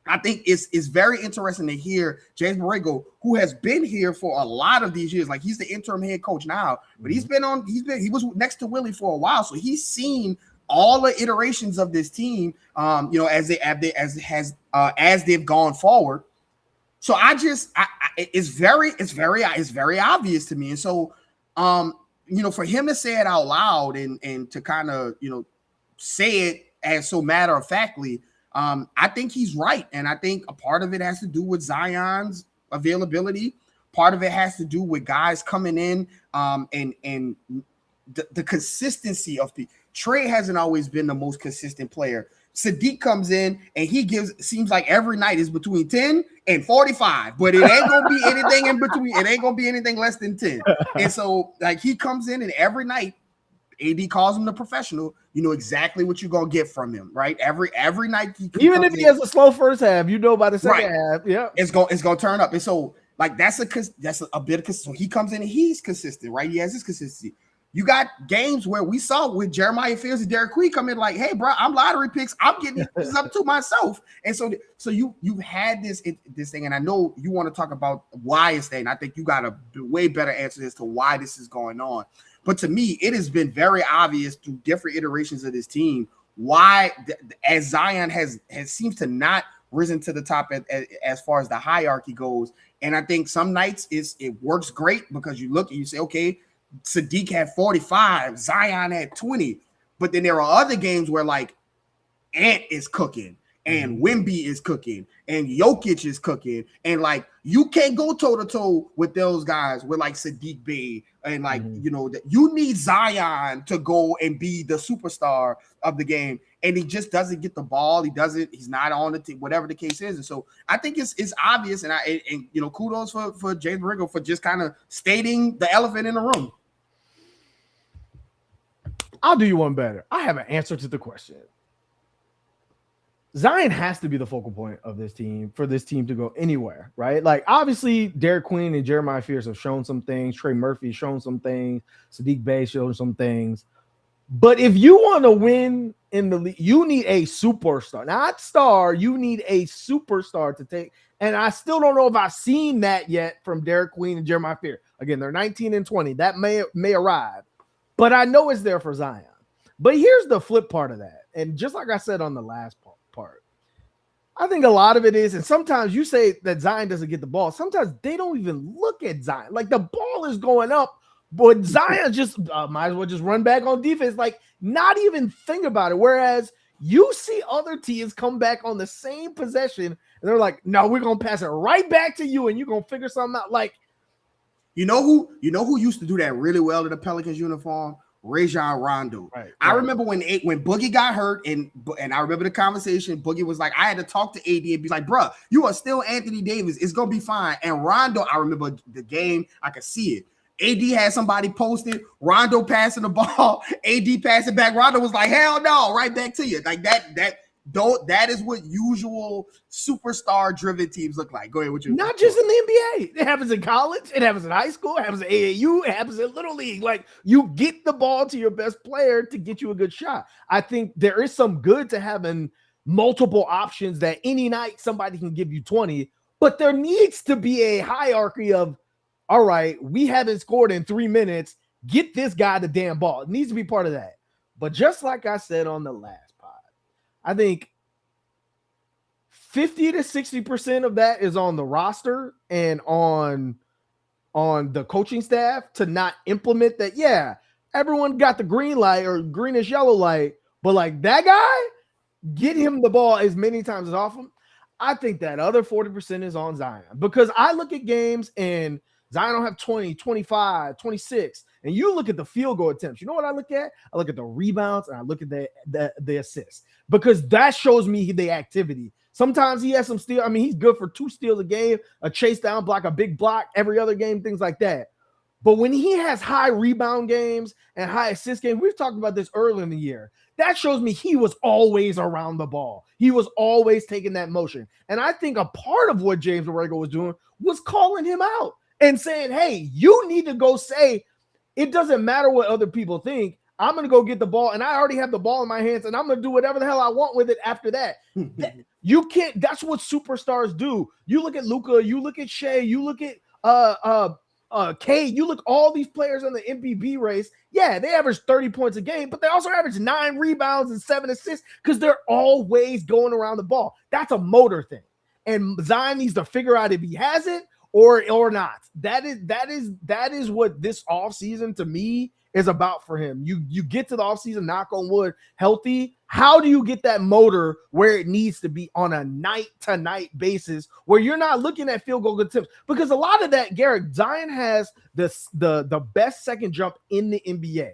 I think it's very interesting to hear James Borrego, who has been here for a lot of these years. Like, he's the interim head coach now, but he was next to Willie for a while, so he's seen all the iterations of this team, you know, as they've gone forward. So it's very obvious to me, and so you know, for him to say it out loud and to kind of, you know, say it as so matter of factly, I think he's right. And I think a part of it has to do with Zion's availability. Part of it has to do with guys coming in and the consistency of Trey hasn't always been the most consistent player. Sadiq comes in and seems like every night is between 10 and 45, but it ain't gonna be anything in between. It ain't gonna be anything less than 10. And so like he comes in and every night AD calls him the professional. You know exactly what you're gonna get from him, right? Every night, even if he has a slow first half, you know by the second half, yeah, it's gonna turn up. And so like that's a bit of so he comes in and he's consistent, right? He has his consistency. You got games where we saw with Jeremiah Fields and Derek Queen come in like, hey, bro, I'm lottery picks. I'm getting this up to myself. And so you've had this thing, and I know you want to talk about why it's there, and I think you got a way better answer as to why this is going on. But to me, it has been very obvious through different iterations of this team why, as Zion has seems to not risen to the top as far as the hierarchy goes. And I think some nights it works great because you look and you say, okay, Sadiq had 45, Zion had 20. But then there are other games where like Ant is cooking and Wemby is cooking and Jokic is cooking. And like you can't go toe-to-toe with those guys with like Sadiq Bey and like, you know, that you need Zion to go and be the superstar of the game. And he just doesn't get the ball. He's not on the team, whatever the case is. And so I think it's obvious. And you know, kudos for James Borrego for just kind of stating the elephant in the room. I'll do you one better. I have an answer to the question. Zion has to be the focal point of this team for this team to go anywhere, right? Like, obviously, Derek Queen and Jeremiah Fields have shown some things. Trey Murphy shown some things. Sadiq Bey shown some things. But if you want to win in the league, you need a superstar. Not star, you need a superstar to take. And I still don't know if I've seen that yet from Derek Queen and Jeremiah Fields. Again, they're 19 and 20. That may arrive. But I know it's there for Zion. But here's the flip part of that. And just like I said on the last part, I think a lot of it is, and sometimes you say that Zion doesn't get the ball. Sometimes they don't even look at Zion. Like the ball is going up, but Zion just might as well just run back on defense. Like not even think about it. Whereas you see other teams come back on the same possession and they're like, no, we're going to pass it right back to you and you're going to figure something out. Like You know who used to do that really well in the Pelicans uniform? Rajon Rondo. Right. I remember when Boogie got hurt, and I remember the conversation. Boogie was like, I had to talk to AD and be like, bruh, you are still Anthony Davis. It's gonna be fine. And Rondo, I remember the game, I could see it. AD had somebody posted, Rondo passing the ball, AD passing back. Rondo was like, hell no, right back to you. Like that is what usual superstar-driven teams look like. Go ahead with you. Not just in the NBA. It happens in college. It happens in high school. It happens in AAU. It happens in Little League. Like, you get the ball to your best player to get you a good shot. I think there is some good to having multiple options that any night somebody can give you 20, but there needs to be a hierarchy of, all right, we haven't scored in 3 minutes. Get this guy the damn ball. It needs to be part of that. But just like I said on the last pod, I think 50 to 60% of that is on the roster and on the coaching staff to not implement that. Yeah, everyone got the green light or greenish yellow light, but like that guy, get him the ball as many times as often. I think that other 40% is on Zion, because I look at games and Zion don't have 20, 25, 26. And you look at the field goal attempts. You know what I look at? I look at the rebounds and I look at the assists, because that shows me the activity. Sometimes he has some steal. I mean, he's good for 2 steals a game, a chase down block, a big block every other game, things like that. But when he has high rebound games and high assist games, we've talked about this earlier in the year, that shows me he was always around the ball. He was always taking that motion. And I think a part of what James Borrego was doing was calling him out and saying, hey, you need to go say, it doesn't matter what other people think. I'm going to go get the ball, and I already have the ball in my hands, and I'm going to do whatever the hell I want with it after that. You can't. That's what superstars do. You look at Luka, you look at Shea, you look at Cade, you look all these players in the MVP race. Yeah, they average 30 points a game, but they also average 9 rebounds and 7 assists because they're always going around the ball. That's a motor thing, and Zion needs to figure out if he has it or not. That is what this offseason to me is about for him. You get to the offseason, knock on wood, healthy. How do you get that motor where it needs to be on a night-to-night basis where you're not looking at field goal attempts? Because a lot of that, Garrick, Zion has the best second jump in the NBA.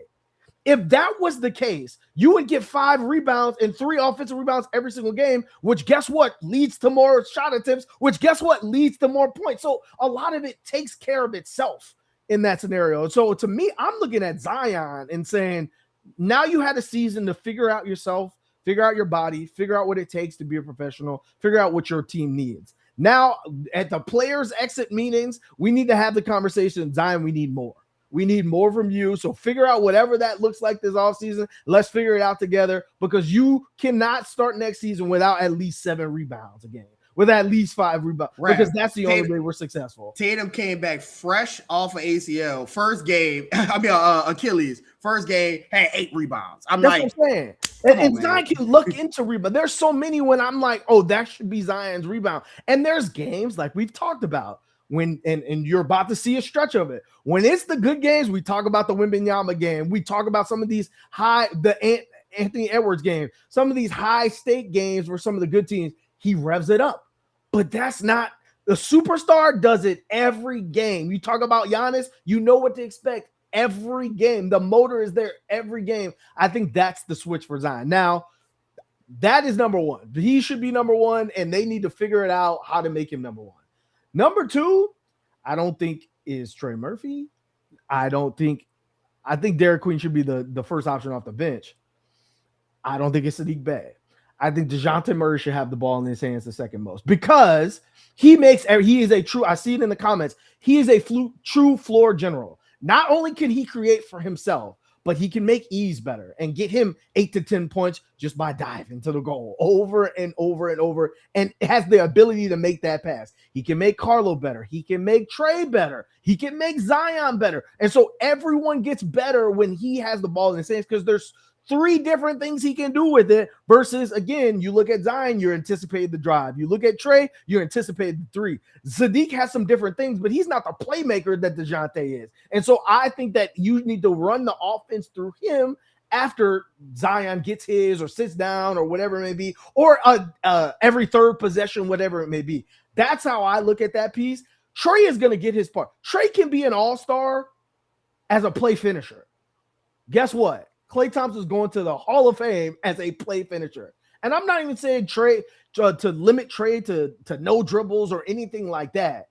If that was the case, you would get 5 rebounds and 3 offensive rebounds every single game, which guess what leads to more shot attempts, which guess what leads to more points. So a lot of it takes care of itself in that scenario. So to me, I'm looking at Zion and saying, now you had a season to figure out yourself, figure out your body, figure out what it takes to be a professional, figure out what your team needs. Now at the players exit meetings, we need to have the conversation, Zion, we need more. We need more from you. So figure out whatever that looks like this offseason. Let's figure it out together, because you cannot start next season without at least 7 rebounds a game, with at least 5 rebounds, right? Because that's the only way we're successful. Tatum came back fresh off of ACL. First game, Achilles. First game, had 8 rebounds. That's like, what I'm saying. And Zion can look into rebound. There's so many when I'm like, oh, that should be Zion's rebound. And there's games like we've talked about when, and you're about to see a stretch of it. When it's the good games, we talk about the Wembanyama game. We talk about some of these Anthony Edwards game, some of these high stake games where some of the good teams, he revs it up. But that's not the superstar does it every game. You talk about Giannis, you know what to expect every game. The motor is there every game. I think that's the switch for Zion. Now, that is number one. He should be number one, and they need to figure it out how to make him number one. Number 2, I don't think is Trey Murphy. I think Derek Queen should be the first option off the bench. I don't think it's Sadiq Bey. I think DeJounte Murray should have the ball in his hands the second most, because he is a true, I see it in the comments, he is a true floor general. Not only can he create for himself, but he can make ease better and get him 8 to 10 points just by diving to the goal over and over and over, and has the ability to make that pass. He can make Carlo better. He can make Trey better. He can make Zion better. And so everyone gets better when he has the ball in his hands, because there's 3 different things he can do with it versus, again, you look at Zion, you're anticipating the drive. You look at Trey, you're anticipating the 3. Sadiq has some different things, but he's not the playmaker that DeJounte is. And so I think that you need to run the offense through him after Zion gets his or sits down or whatever it may be, or every third possession, whatever it may be. That's how I look at that piece. Trae is going to get his part. Trae can be an all-star as a play finisher. Guess what? Klay Thompson is going to the Hall of Fame as a play finisher. And I'm not even saying Trae to limit Trae to no dribbles or anything like that.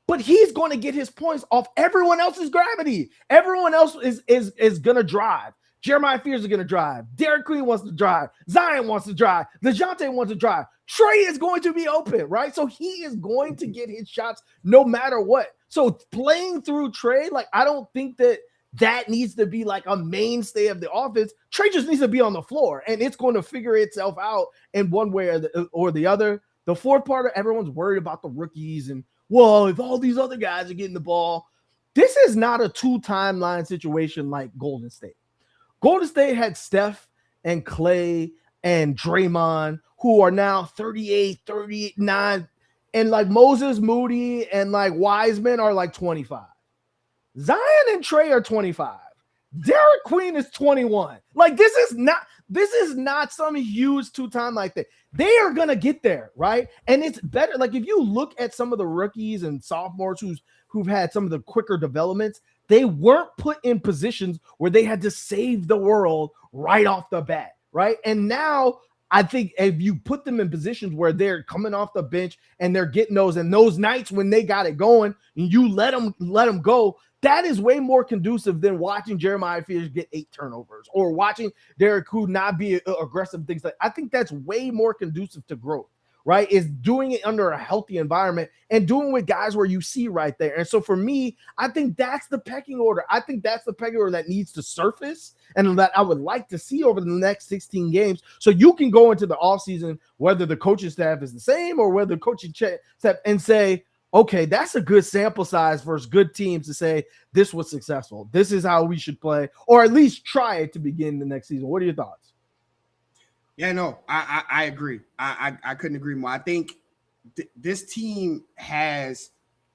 But he's going to get his points off everyone else's gravity. Everyone else is going to drive. Jeremiah Fears is going to drive. Derek Queen wants to drive. Zion wants to drive. DeJounte wants to drive. Trae is going to be open, right? So he is going to get his shots no matter what. So playing through Trae, like, I don't think that needs to be like a mainstay of the offense. Trae just needs to be on the floor, and it's going to figure itself out in one way or the other. The fourth part, everyone's worried about the rookies and, well, if all these other guys are getting the ball, this is not a two-timeline situation like Golden State. Golden State had Steph and Klay and Draymond, who are now 38, 39, and like Moses Moody and like Wiseman are like 25. Zion and Trae are 25. Derek Queen is 21. Like, this is not some huge two-time like that. They are gonna get there, right? And it's better. Like, if you look at some of the rookies and sophomores who've had some of the quicker developments, they weren't put in positions where they had to save the world right off the bat, right? And now I think if you put them in positions where they're coming off the bench and they're getting those, and those nights when they got it going and you let them go, that is way more conducive than watching Jeremiah Fears get 8 turnovers or watching Derek Queen not be aggressive, things like. I think that's way more conducive to growth, right? Is doing it under a healthy environment and doing with guys where you see right there. And so for me, I think that's the pecking order. I think that's the pecking order that needs to surface and that I would like to see over the next 16 games. So you can go into the offseason, whether the coaching staff is the same or whether the coaching staff, and say, okay, that's a good sample size versus good teams to say this was successful. This is how we should play, or at least try it to begin the next season. What are your thoughts? Yeah, no, I agree. I couldn't agree more. I think this team has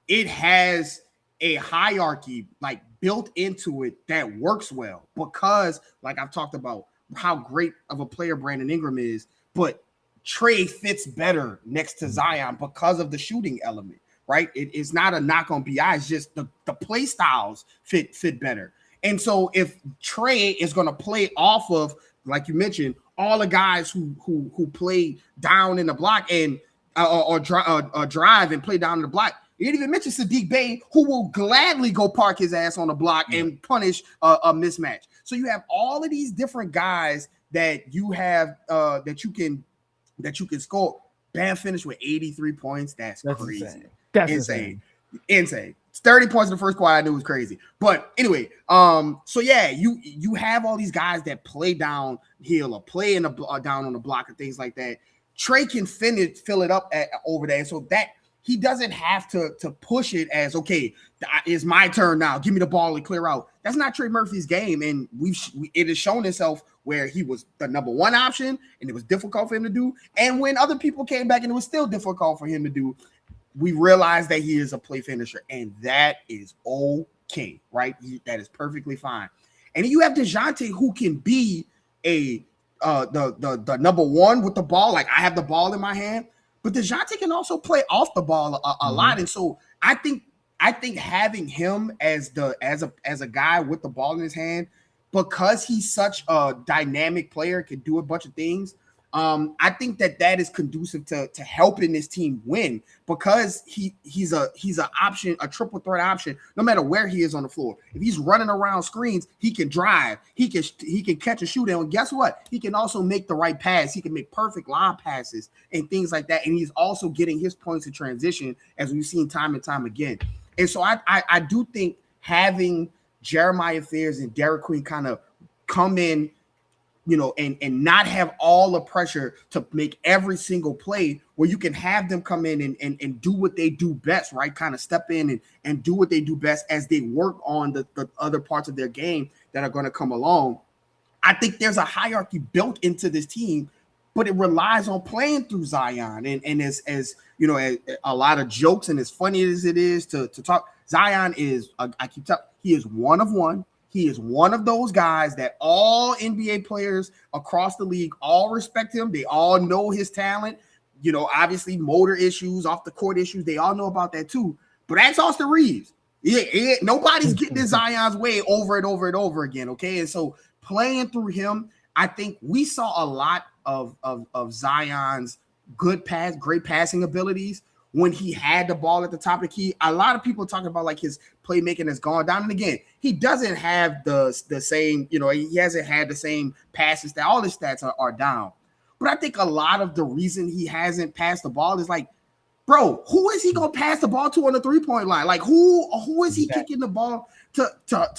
a hierarchy like built into it that works well because, like I've talked about, how great of a player Brandon Ingram is, but Trae fits better next to Zion because of the shooting element, right? It's not a knock on BI. It's just the play styles fit better. And so if Trae is going to play off of, like you mentioned, all the guys who play down in the block and or drive and play down in the block. You didn't even mention Sadiq Bey, who will gladly go park his ass on the block and punish a mismatch. So you have all of these different guys that you have that you can score. Bam finished with 83 points. That's crazy. Insane. That's insane. Insane. 30 points in the first quarter, I knew was crazy. But anyway, so yeah, you have all these guys that play downhill or play in the down on the block and things like that. Trae can fill it up over there, so that he doesn't have to push it as, okay, it's my turn now. Give me the ball and clear out. That's not Trey Murphy's game, and it has shown itself where he was the number one option, and it was difficult for him to do. And when other people came back and it was still difficult for him to do, we realized that he is a play finisher, and that is okay, right? That is perfectly fine. And then you have DeJounte, who can be the number one with the ball. Like, I have the ball in my hand, but DeJounte can also play off the ball a lot. And so I think having him as a guy with the ball in his hand, because he's such a dynamic player, can do a bunch of things. I think that is conducive to helping this team win, because he's an option, a triple threat option, no matter where he is on the floor. If he's running around screens, he can drive, he can catch and shoot, and guess what? He can also make the right pass. He can make perfect lob passes and things like that. And he's also getting his points in transition, as we've seen time and time again. And so I do think having Jeremiah Fears and Derek Queen kind of come in, and not have all the pressure to make every single play, where you can have them come in and do what they do best, right? Kind of step in and do what they do best as they work on the other parts of their game that are going to come along. I think there's a hierarchy built into this team, but it relies on playing through Zion. And as a lot of jokes and as funny as it is to talk, Zion is, I keep telling, he is one of one. He is one of those guys that all NBA players across the league all respect him. They all know his talent. Obviously motor issues, off the court issues, they all know about that too. But that's Austin Reeves. Nobody's getting in Zion's way over and over and over again. Okay, and so playing through him, I think we saw a lot of Zion's great passing abilities when he had the ball at the top of the key. A lot of people talking about like his playmaking has gone down. And again, he doesn't have the same, he hasn't had the same passes that all his stats are down. But I think a lot of the reason he hasn't passed the ball is like, bro, who is he gonna pass the ball to on the 3-point line? Like who is he kicking the ball to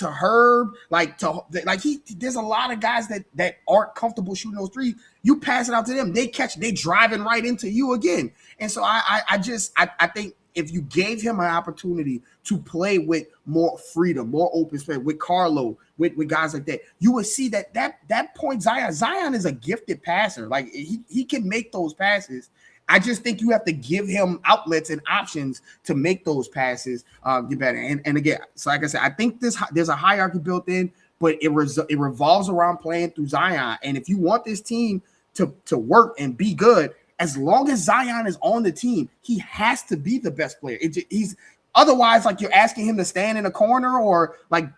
Herb? There's a lot of guys that aren't comfortable shooting those threes. You pass it out to them, they driving right into you again. And so I think if you gave him an opportunity to play with more freedom, more open space, with Carlo, with guys like that, you would see that point Zion is a gifted passer. Like he can make those passes. I just think you have to give him outlets and options to make those passes get better. And again, so like I said, I think there's a hierarchy built in, but it revolves around playing through Zion. And if you want this team to work and be good, as long as Zion is on the team, he has to be the best player. He's otherwise, like, you're asking him to stand in a corner or like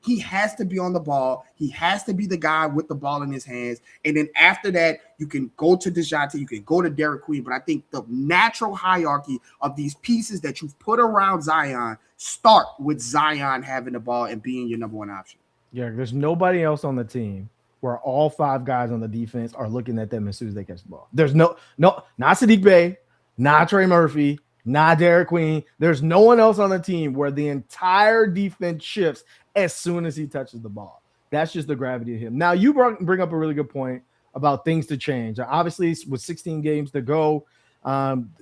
he has to be on the ball. He has to be the guy with the ball in his hands. And then after that, you can go to DeJounte, you can go to Derek Queen. But I think the natural hierarchy of these pieces that you've put around Zion start with Zion having the ball and being your number one option. Yeah, there's nobody else on the team where all 5 guys on the defense are looking at them as soon as they catch the ball. There's no, not Sadiq Bey, not Trey Murphy, not Derek Queen. There's no one else on the team where the entire defense shifts as soon as he touches the ball. That's just the gravity of him. Now, you bring up a really good point about things to change. Obviously, with 16 games to go,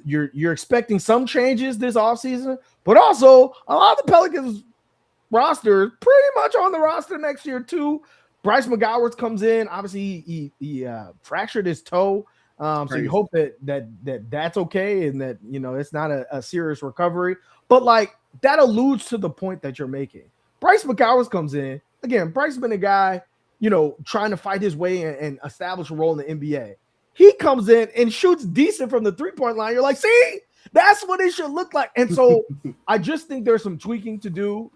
you're expecting some changes this offseason, but also a lot of the Pelicans roster is pretty much on the roster next year too. Bryce McGowers comes in. Obviously, he fractured his toe. So you hope that's okay and that, it's not a serious recovery. But like that alludes to the point that you're making. Bryce McGowers comes in. Again, Bryce's been a guy, trying to fight his way and establish a role in the NBA. He comes in and shoots decent from the 3-point line. You're like, see, that's what it should look like. And so I just think there's some tweaking to do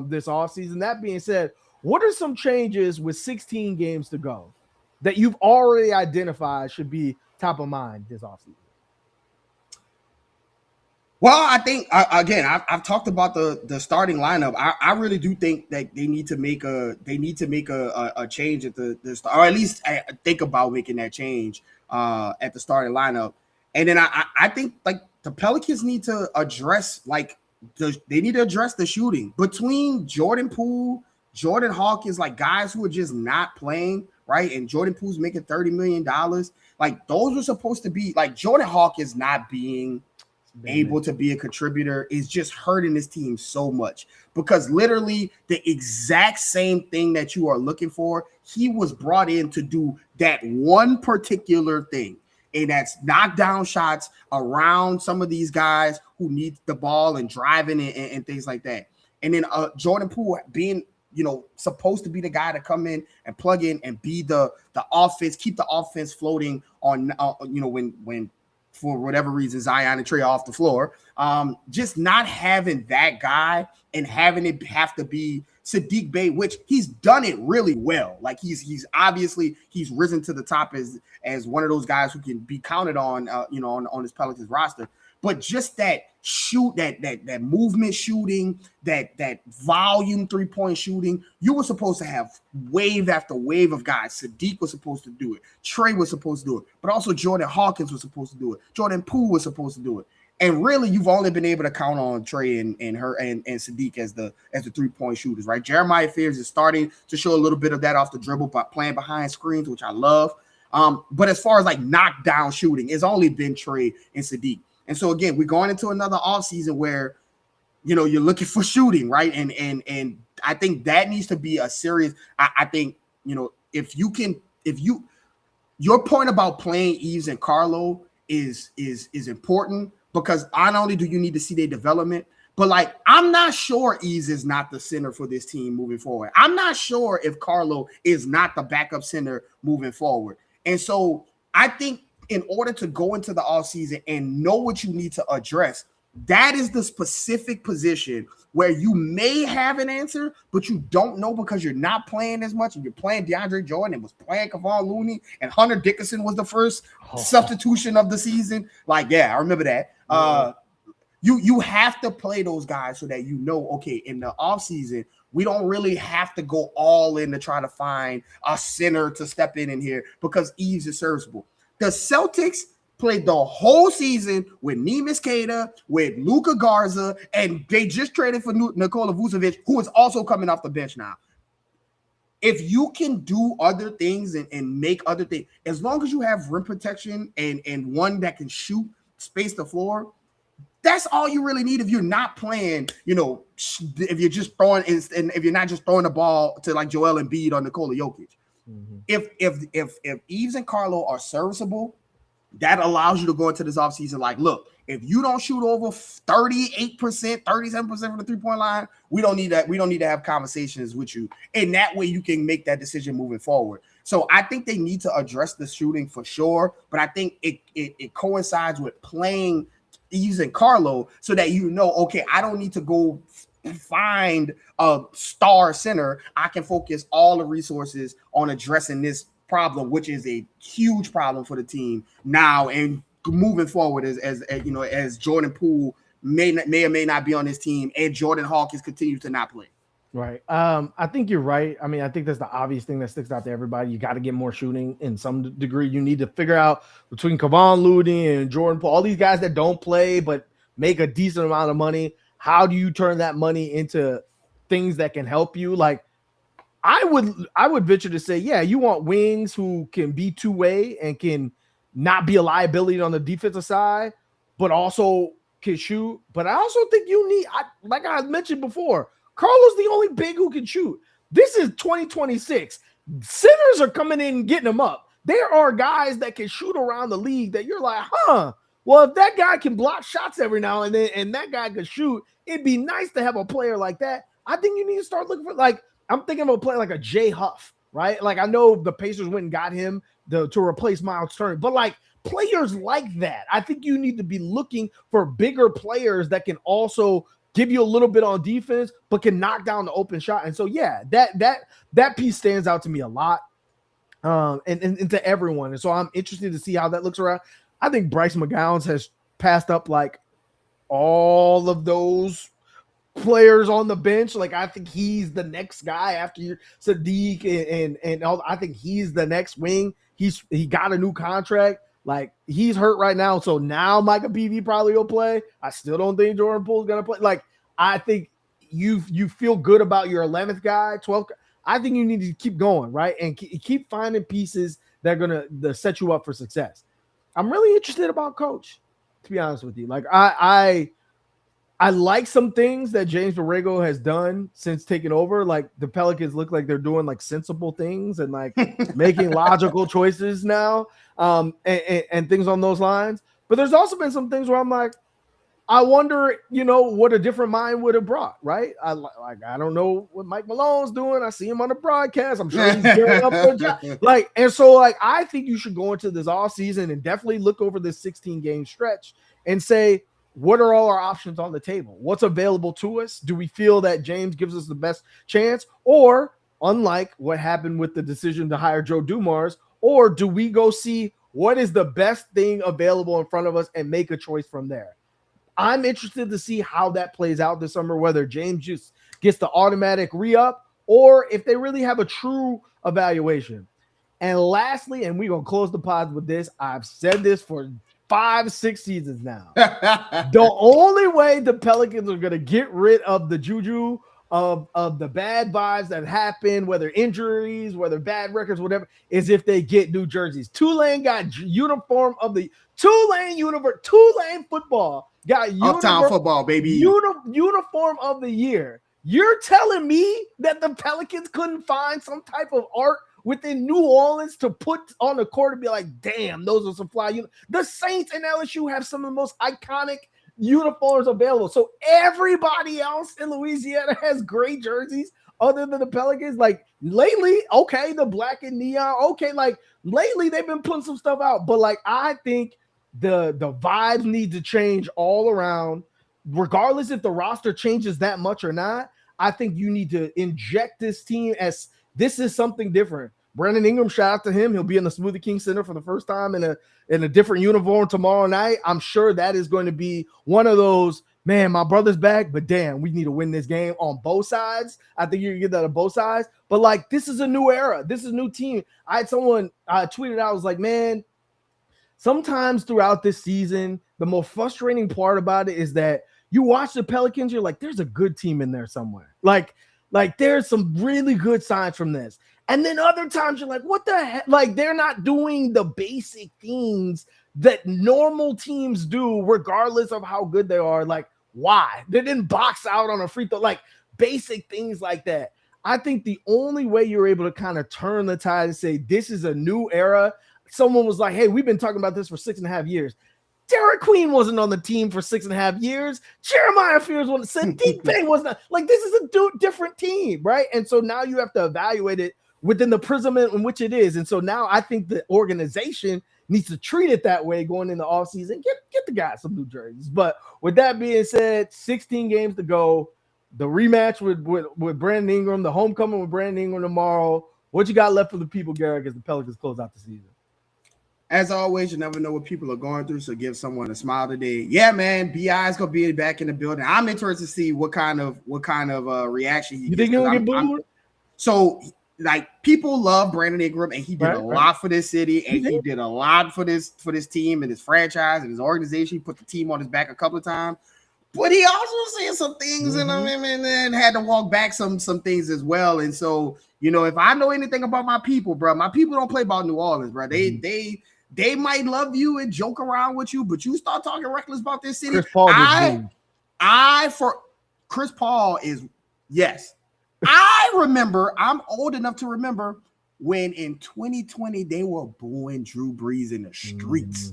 this offseason. That being said, what are some changes with 16 games to go that you've already identified should be top of mind this offseason? Well, I think again, I've talked about the starting lineup. I really do think that they need to make a change at the start, or at least think about making that change at the starting lineup. And then I think like the Pelicans need to address the shooting between Jordan Poole, Jordan Hawkins, like guys who are just not playing, right? And Jordan Poole's making $30 million. Like those were supposed to be like Jordan Hawkins not being able to be a contributor is just hurting this team so much, because literally the exact same thing that you are looking for, he was brought in to do that one particular thing. And that's knock down shots around some of these guys who need the ball and driving and things like that. And then Jordan Poole being, supposed to be the guy to come in and plug in and be the offense, keep the offense floating on, when for whatever reason, Zion and Trey off the floor. Just not having that guy and having it have to be Sadiq Bey, which he's done it really well. Like he's obviously risen to the top as one of those guys who can be counted on, on this Pelicans roster. But just that that movement shooting, that volume 3-point shooting, you were supposed to have wave after wave of guys. Sadiq was supposed to do it. Trey was supposed to do it. But also Jordan Hawkins was supposed to do it. Jordan Poole was supposed to do it. And really, you've only been able to count on Trey and Sadiq as the 3-point shooters, right? Jeremiah Fears is starting to show a little bit of that off the dribble, but playing behind screens, which I love. But as far as like knockdown shooting, it's only been Trey and Sadiq. And so again, we're going into another offseason where, you're looking for shooting, right? And I think that needs to be a serious. I think, your point about playing Eves and Carlo is important, because not only do you need to see their development, but like I'm not sure Eves is not the center for this team moving forward. I'm not sure if Carlo is not the backup center moving forward. And so I think in order to go into the offseason and know what you need to address, That is the specific position where you may have an answer, but you don't know because you're not playing as much. And you're playing DeAndre Jordan and was playing Kevon Looney, and Hunter Dickinson was the first substitution of the season. Like, yeah, I remember that. You have to play those guys so that you know, okay, in the offseason, we don't really have to go all in to try to find a center to step in here because Eves is serviceable. The Celtics played the whole season with Neemias Queta, with Luka Garza, and they just traded for Nikola Vucevic, who is also coming off the bench now. If you can do other things and make other things, as long as you have rim protection and one that can shoot, space the floor, that's all you really need if you're not playing, if you're just throwing and if you're not just throwing the ball to like Joel Embiid or Nikola Jokic. Mm-hmm. If Eves and Carlo are serviceable, that allows you to go into this offseason like, look, if you don't shoot over 38%, 37% from the three-point line, we don't need that. We don't need to have conversations with you. And that way you can make that decision moving forward. So I think they need to address the shooting for sure, but I think it coincides with playing Eves and Carlo so that okay, I don't need to go find a star center. I can focus all the resources on addressing this problem, which is a huge problem for the team now and moving forward as Jordan Poole may or may not be on this team and Jordan Hawkins continues to not play. Right. I think you're right. I mean, I think that's the obvious thing that sticks out to everybody. You got to get more shooting in some degree. You need to figure out between Kevon Looney and Jordan Poole, all these guys that don't play but make a decent amount of money. How do you turn that money into things that can help you? Like, I would venture to say, yeah, you want wings who can be two-way and can not be a liability on the defensive side, but also can shoot. But I also think you need, like I mentioned before, Carlo's the only big who can shoot. This is 2026. Centers are coming in and getting them up. There are guys that can shoot around the league that you're like, well, if that guy can block shots every now and then and that guy can shoot, it'd be nice to have a player like that. I think you need to start looking for, like, I'm thinking of a player like a Jay Huff, right? Like, I know the Pacers went and got him to replace Miles Turner, but like players like that, I think you need to be looking for bigger players that can also give you a little bit on defense, but can knock down the open shot. And so, yeah, that piece stands out to me a lot, and to everyone. And so I'm interested to see how that looks around. I think Bryce McGowan has passed up like all of those players on the bench. Like, I think he's the next guy after Sadiq and all. I think he's the next wing. He got a new contract. Like, he's hurt right now. So now Micah PV probably will play. I still don't think Jordan Poole's going to play. Like, I think you feel good about your 11th guy, 12th. I think you need to keep going, right? And keep finding pieces that are going to set you up for success. I'm really interested about coach, to be honest with you. Like, I like some things that James Borrego has done since taking over. Like, the Pelicans look like they're doing like sensible things and like making logical choices now, and things on those lines. But there's also been some things where I'm like, I wonder, what a different mind would have brought, right? I don't know what Mike Malone's doing. I see him on the broadcast. I'm sure he's gearing up for a job. Like, and so like, I think you should go into this offseason and definitely look over this 16-game stretch and say, what are all our options on the table? What's available to us? Do we feel that James gives us the best chance? Or, unlike what happened with the decision to hire Joe Dumars, or do we go see what is the best thing available in front of us and make a choice from there? I'm interested to see how that plays out this summer, whether James just gets the automatic re-up or if they really have a true evaluation. And lastly, and we're going to close the pod with this, I've said this for 5-6 seasons now. The only way the Pelicans are going to get rid of the juju of the bad vibes that happen, whether injuries, whether bad records, whatever, is if they get new jerseys. Tulane got uniform of the Tulane football got Uptown football, baby. Uniform of the year. You're telling me that the Pelicans couldn't find some type of art within New Orleans to put on the court and be like, damn, those are some fly. The Saints and LSU have some of the most iconic uniforms available. So everybody else in Louisiana has great jerseys other than the Pelicans. Like, lately, okay, the black and neon, okay, like lately they've been putting some stuff out, but like, I think the vibes need to change all around. regardless if the roster changes that much or not, I think you need to inject this team as this is something different. Brandon Ingram, shout out to him. He'll be in the Smoothie King Center for the first time in a different uniform tomorrow night. I'm sure that is going to be one of those, man, my brother's back, but damn, we need to win this game on both sides. I think you can get that on both sides. But like, this is a new era. This is a new team. I had someone tweeted out, I was like, man, sometimes throughout this season, the most frustrating part about it is that you watch the Pelicans, you're like, there's a good team in there somewhere. Like there's some really good signs from this. And then other times you're like, what the heck? Like, they're not doing the basic things that normal teams do, regardless of how good they are. Like, why? They didn't box out on a free throw, like basic things like that. I think the only way you're able to kind of turn the tide and say, this is a new era. Someone was like, hey, we've been talking about this for 6.5 years. Derek Queen wasn't on the team for 6.5 years. Jeremiah Fears wasn't. Sadiq Bey was not. Like, this is a different team, right? And so now you have to evaluate it within the prism in which it is. And so now I think the organization needs to treat it that way going into offseason. Get the guys some new jerseys. But with that being said, 16 games to go. The rematch with Brandon Ingram, the homecoming with Brandon Ingram tomorrow. What you got left for the people, Garrick, as the Pelicans close out the season? As always, you never know what people are going through, so give someone a smile today. Yeah, man, BI is gonna be back in the building. I'm interested to see what kind of reaction he gets. You think he'll get booed? So, like, people love Brandon Ingram, and he did a lot for this city, and he did a lot for this team and his franchise and his organization. He put the team on his back a couple of times, but he also said some things in him and then had to walk back some things as well. And so, you know, if I know anything about my people, bro, my people don't play about New Orleans, bro. They might love you and joke around with you, but you start talking reckless about this city. Chris Paul is, yes. I remember, I'm old enough to remember when in 2020 they were booing Drew Brees in the streets.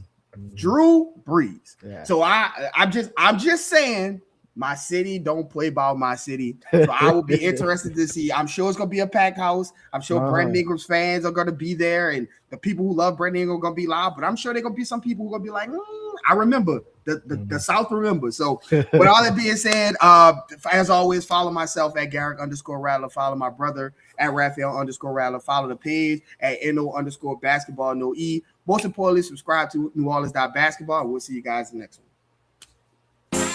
Drew Brees. Yeah. So I'm just saying, my city don't play about my city. So I will be interested to see. I'm sure it's gonna be a packed house. I'm sure Brandon Ingram's fans are gonna be there, and the people who love Brandon Ingram are gonna be loud. But I'm sure there's gonna be some people who are gonna be like, I remember the South remember. So with all that being said, as always, follow myself at Garrick_Rattler. Follow my brother at Raphael_Rattler. Follow the page at NO_basketball, no E. Most importantly, subscribe to New Orleans.Basketball. We'll see you guys in the next one.